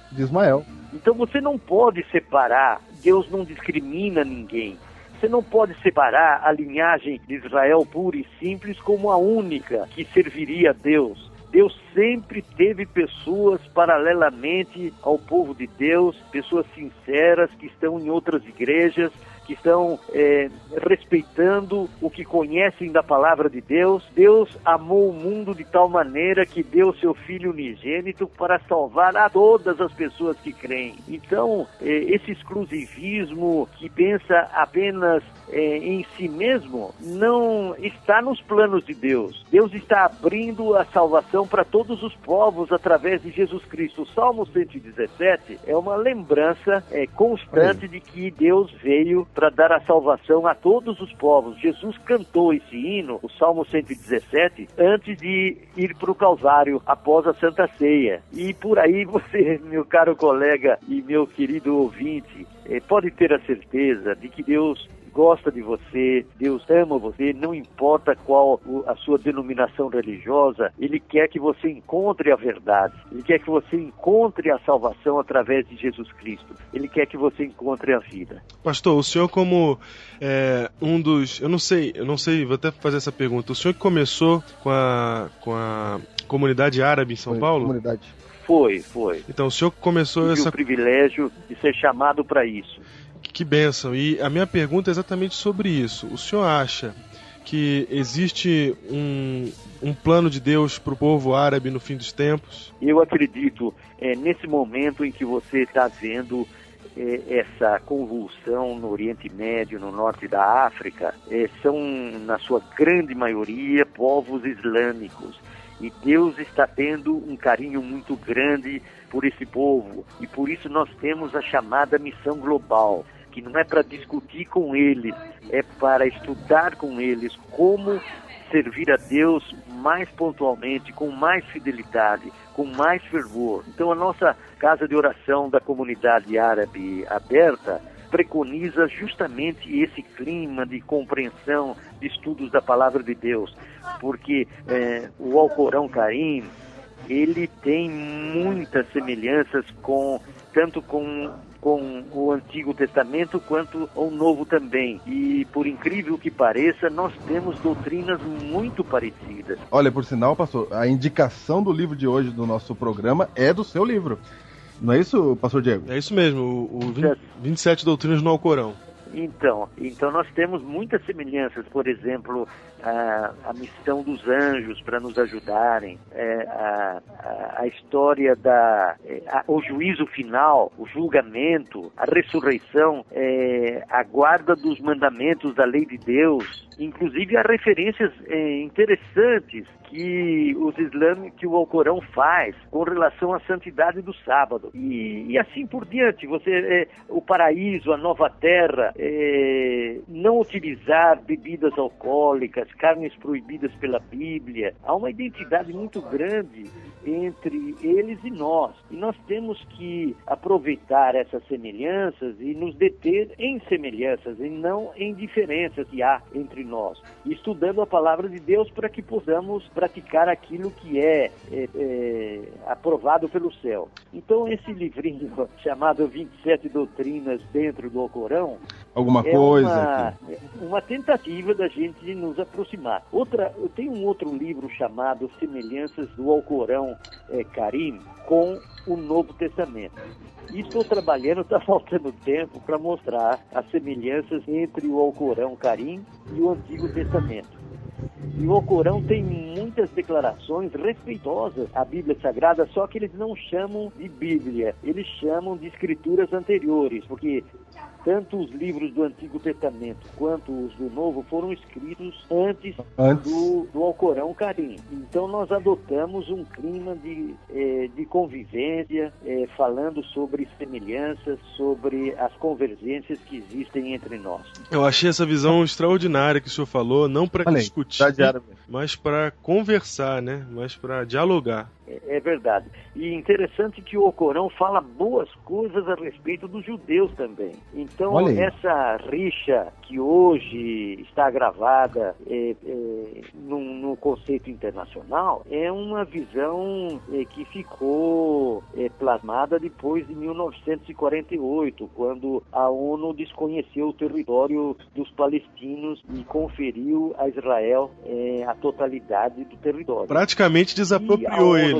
Então você não pode separar, Deus não discrimina ninguém. Você não pode separar a linhagem de Israel pura e simples como a única que serviria a Deus. Deus sempre teve pessoas paralelamente ao povo de Deus, pessoas sinceras que estão em outras igrejas, que estão respeitando o que conhecem da palavra de Deus. Deus amou o mundo de tal maneira que deu seu Filho unigênito para salvar a todas as pessoas que creem. Então, esse exclusivismo que pensa apenas em si mesmo não está nos planos de Deus. Deus está abrindo a salvação para todos os povos através de Jesus Cristo. O Salmo 117 é uma lembrança constante de que Deus veio para dar a salvação a todos os povos. Jesus cantou esse hino, o Salmo 117, antes de ir para o Calvário, após a Santa Ceia. E por aí você, meu caro colega e meu querido ouvinte, pode ter a certeza de que Deus gosta de você, Deus ama você, não importa qual a sua denominação religiosa, Ele quer que você encontre a verdade, Ele quer que você encontre a salvação através de Jesus Cristo, Ele quer que você encontre a vida. Pastor, o senhor como um dos... Eu não sei, vou até fazer essa pergunta. O senhor que começou com a comunidade árabe em São Paulo? Comunidade. Foi. Então, o senhor começou tive o privilégio de ser chamado para isso. Que bênção. E a minha pergunta é exatamente sobre isso. O senhor acha que existe um plano de Deus para o povo árabe no fim dos tempos? Eu acredito, nesse momento em que você está vendo essa convulsão no Oriente Médio, no norte da África, são, na sua grande maioria, povos islâmicos. E Deus está tendo um carinho muito grande por esse povo. E por isso nós temos a chamada missão global, que não é para discutir com eles, é para estudar com eles como servir a Deus mais pontualmente, com mais fidelidade, com mais fervor. Então a nossa casa de oração da comunidade árabe aberta preconiza justamente esse clima de compreensão, de estudos da palavra de Deus, porque o Alcorão Karim, ele tem muitas semelhanças tanto com o Antigo Testamento quanto o Novo também. E, por incrível que pareça, nós temos doutrinas muito parecidas. Olha, por sinal, pastor, a indicação do livro de hoje do nosso programa é do seu livro. Não é isso, pastor Diego? É isso mesmo, 27 doutrinas no Alcorão. Então nós temos muitas semelhanças, por exemplo, a missão dos anjos para nos ajudarem, a história o juízo final, o julgamento, a ressurreição, a guarda dos mandamentos da lei de Deus. Inclusive há referências interessantes que o Alcorão faz com relação à santidade do sábado. E assim por diante, o paraíso, a nova terra, não utilizar bebidas alcoólicas, carnes proibidas pela Bíblia. Há uma identidade muito grande entre eles e nós. E nós temos que aproveitar essas semelhanças e nos deter em semelhanças e não em diferenças que há entre nós. Estudando a palavra de Deus para que possamos praticar aquilo que é aprovado pelo céu. Então esse livrinho chamado 27 Doutrinas dentro do Alcorão uma tentativa da gente nos aproximar. Eu tenho um outro livro chamado Semelhanças do Alcorão Karim com o Novo Testamento. E estou trabalhando, está faltando tempo para mostrar as semelhanças entre o Alcorão Karim e o Antigo Testamento. E o Alcorão tem muitas declarações respeitosas à Bíblia Sagrada, só que eles não chamam de Bíblia, eles chamam de escrituras anteriores, porque tanto os livros do Antigo Testamento quanto os do Novo foram escritos antes do Alcorão Karim. Então nós adotamos um clima de convivência, falando sobre semelhanças, sobre as convergências que existem entre nós. Eu achei essa visão extraordinária que o senhor falou, não para discutir, mas para conversar, né? Mas para dialogar. É verdade. E interessante que o Alcorão fala boas coisas a respeito dos judeus também. Então, essa rixa que hoje está gravada no conceito internacional é uma visão que ficou plasmada depois de 1948, quando a ONU desconheceu o território dos palestinos e conferiu a Israel a totalidade do território. Praticamente desapropriou eles.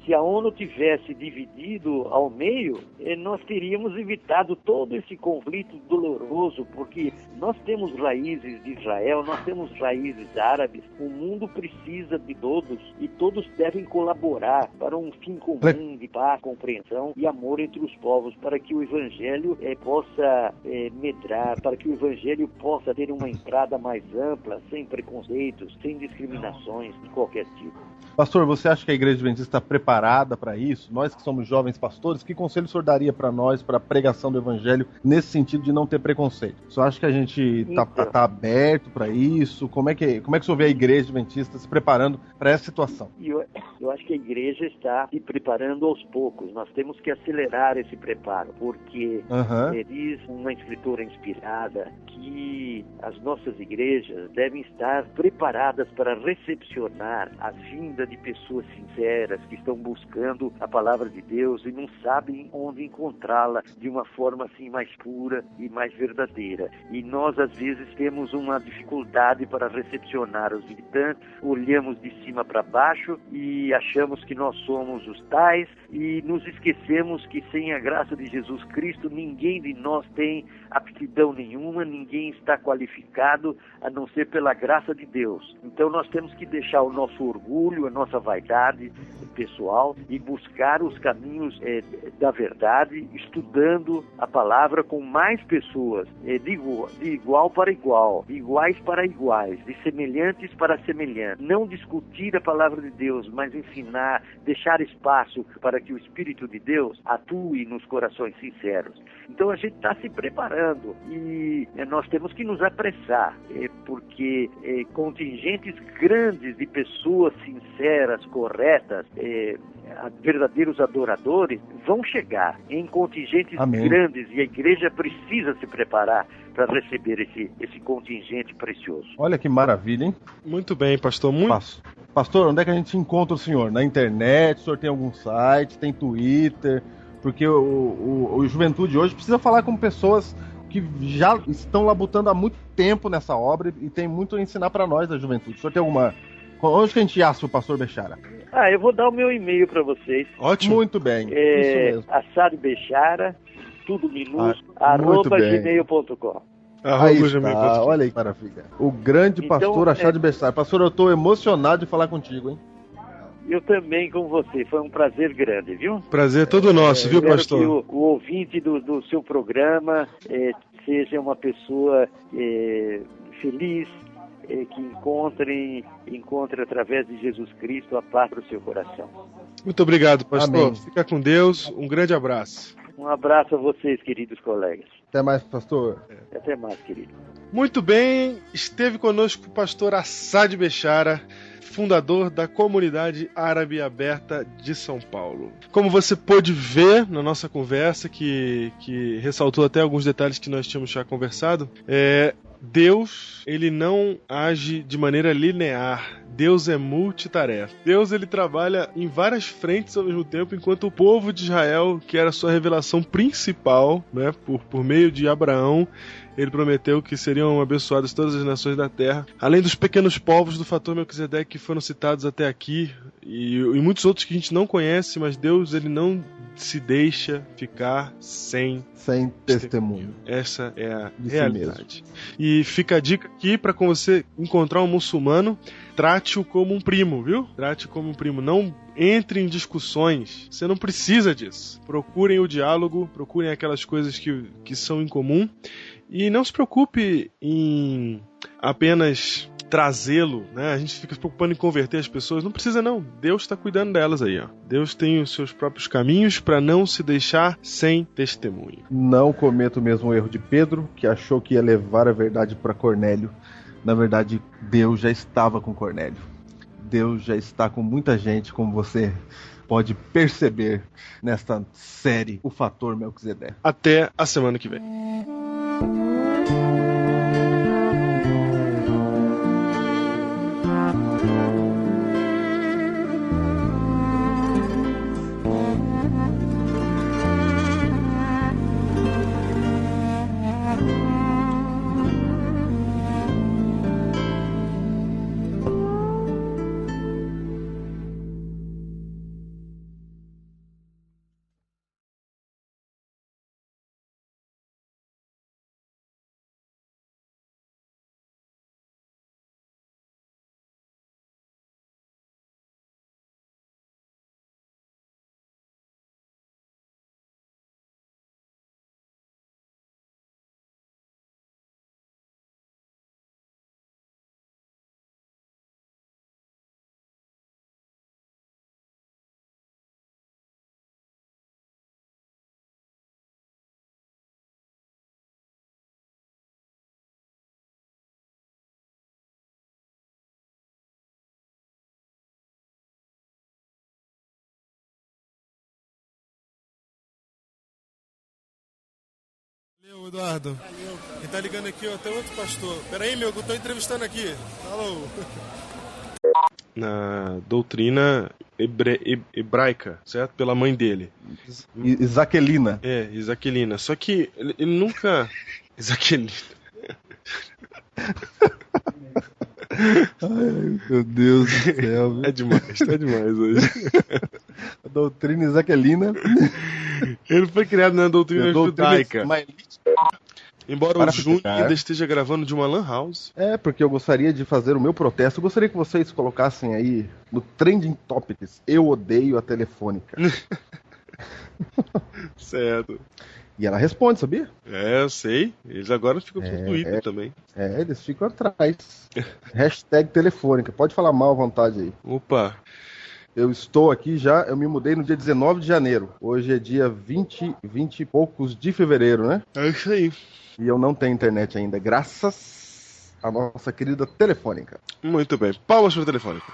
Se a ONU tivesse dividido ao meio, nós teríamos evitado todo esse conflito doloroso, porque nós temos raízes de Israel, nós temos raízes árabes, o mundo precisa de todos e todos devem colaborar para um fim comum de paz, compreensão e amor entre os povos, para que o Evangelho possa medrar, para que o Evangelho possa ter uma entrada mais ampla, sem preconceitos, sem discriminações de qualquer tipo. Pastor, você acha que a Igreja Adventista está preparada para isso? Nós que somos jovens pastores, que conselho o senhor daria para nós, para a pregação do Evangelho, nesse sentido de não ter preconceito? O senhor acha que a gente tá aberto para isso? Como é que o senhor vê a Igreja Adventista se preparando para essa situação? Eu acho que a igreja está se preparando aos poucos. Nós temos que acelerar esse preparo, porque diz uma escritora inspirada que as nossas igrejas devem estar preparadas para recepcionar a vinda de pessoas sinceras que estão buscando a palavra de Deus e não sabem onde encontrá-la de uma forma assim mais pura e mais verdadeira. E nós às vezes temos uma dificuldade para recepcionar os visitantes, olhamos de cima para baixo e achamos que nós somos os tais e nos esquecemos que sem a graça de Jesus Cristo ninguém de nós tem aptidão nenhuma, ninguém está qualificado a não ser pela graça de Deus. Então nós temos que deixar o nosso orgulho, a nossa vaidade pessoal e buscar os caminhos da verdade, estudando a palavra com mais pessoas, de igual para igual, de iguais para iguais, de semelhantes para semelhantes. Não discutir a palavra de Deus, mas ensinar, deixar espaço para que o Espírito de Deus atue nos corações sinceros. Então a gente está se preparando e nós temos que nos apressar, porque contingentes grandes de pessoas sinceras, corretas, verdadeiros adoradores, vão chegar em contingentes grandes e a igreja precisa se preparar para receber esse contingente precioso. Olha que maravilha, hein? Muito bem, pastor. Pastor, onde é que a gente encontra o senhor? Na internet? O senhor tem algum site? Tem Twitter? Porque o Juventude hoje precisa falar com pessoas que já estão labutando há muito tempo nessa obra e tem muito a ensinar para nós da Juventude. O senhor tem alguma... Onde que a gente acha o pastor Bechara? Eu vou dar o meu e-mail para vocês. Ótimo. Muito bem. Isso mesmo. Assad Bechara, tudo minúsculo, @gmail.com. Aí está, olha aí, maravilha. O grande pastor Assad Bechara. Pastor, eu estou emocionado de falar contigo, hein? Eu também com você, foi um prazer grande, viu? Prazer todo nosso, viu, pastor? Espero que o ouvinte do seu programa seja uma pessoa feliz, que encontre através de Jesus Cristo a paz para o seu coração. Muito obrigado, pastor. Amém. Fica com Deus, um grande abraço. Um abraço a vocês, queridos colegas. Até mais, pastor. Até mais, querido. Muito bem, esteve conosco o pastor Assad Bechara, fundador da Comunidade Árabe Aberta de São Paulo. Como você pôde ver na nossa conversa, que ressaltou até alguns detalhes que nós tínhamos já conversado, Deus, ele não age de maneira linear. Deus é multitarefa. Deus, ele trabalha em várias frentes ao mesmo tempo, enquanto o povo de Israel, que era a sua revelação principal, né, por meio de Abraão, ele prometeu que seriam abençoadas todas as nações da terra, além dos pequenos povos do fator Melquisedeque que foram citados até aqui, e muitos outros que a gente não conhece, mas Deus, ele não se deixa ficar sem testemunho. Essa é a realidade. E fica a dica aqui para quando você encontrar um muçulmano, trate-o como um primo, viu? Trate-o como um primo. Não entre em discussões. Você não precisa disso. Procurem o diálogo, procurem aquelas coisas que são em comum. E não se preocupe em apenas trazê-lo, né? A gente fica se preocupando em converter as pessoas. Não precisa não. Deus está cuidando delas aí, ó. Deus tem os seus próprios caminhos para não se deixar sem testemunho. Não cometa o mesmo erro de Pedro, que achou que ia levar a verdade para Cornélio. Na verdade, Deus já estava com Cornélio. Deus já está com muita gente, como você pode perceber nesta série, O Fator Melquisedeque. Até a semana que vem. Valeu, Eduardo. Quem tá ligando aqui, ó, tem outro pastor. Pera aí, meu, que eu tô entrevistando aqui. Alô. Na doutrina hebraica, certo? Pela mãe dele. Isaquelina. É, Isaquelina. Só que ele nunca... Isaquelina. Ai, meu Deus do céu. É demais hoje. A doutrina isaquelina. Ele foi criado na doutrina judaica. Ismaelita. Embora o Júnior ainda esteja gravando de uma lan house. É, porque eu gostaria de fazer o meu protesto. Eu gostaria que vocês colocassem aí no Trending Topics: eu odeio a Telefônica. Certo. E ela responde, sabia? É, eu sei. Eles agora ficam com o Twitter também. É, eles ficam atrás. Hashtag Telefônica. Pode falar mal à vontade aí. Opa. Eu estou aqui já, eu me mudei no dia 19 de janeiro. Hoje é dia 20 e poucos de fevereiro, né? É isso aí. E eu não tenho internet ainda, graças à nossa querida Telefônica. Muito bem. Palmas para a Telefônica.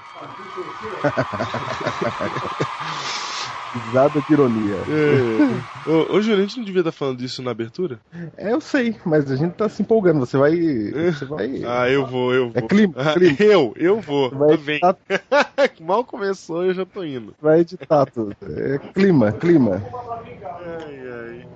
Risada de ironia. Ô, Júlio, a gente não devia estar falando disso na abertura? É, eu sei, mas a gente tá se empolgando. Você vai. Ah, eu vou. É clima. Eu vou. Vai Vem. Mal começou, eu já tô indo. Vai editar tudo. É clima. Ai.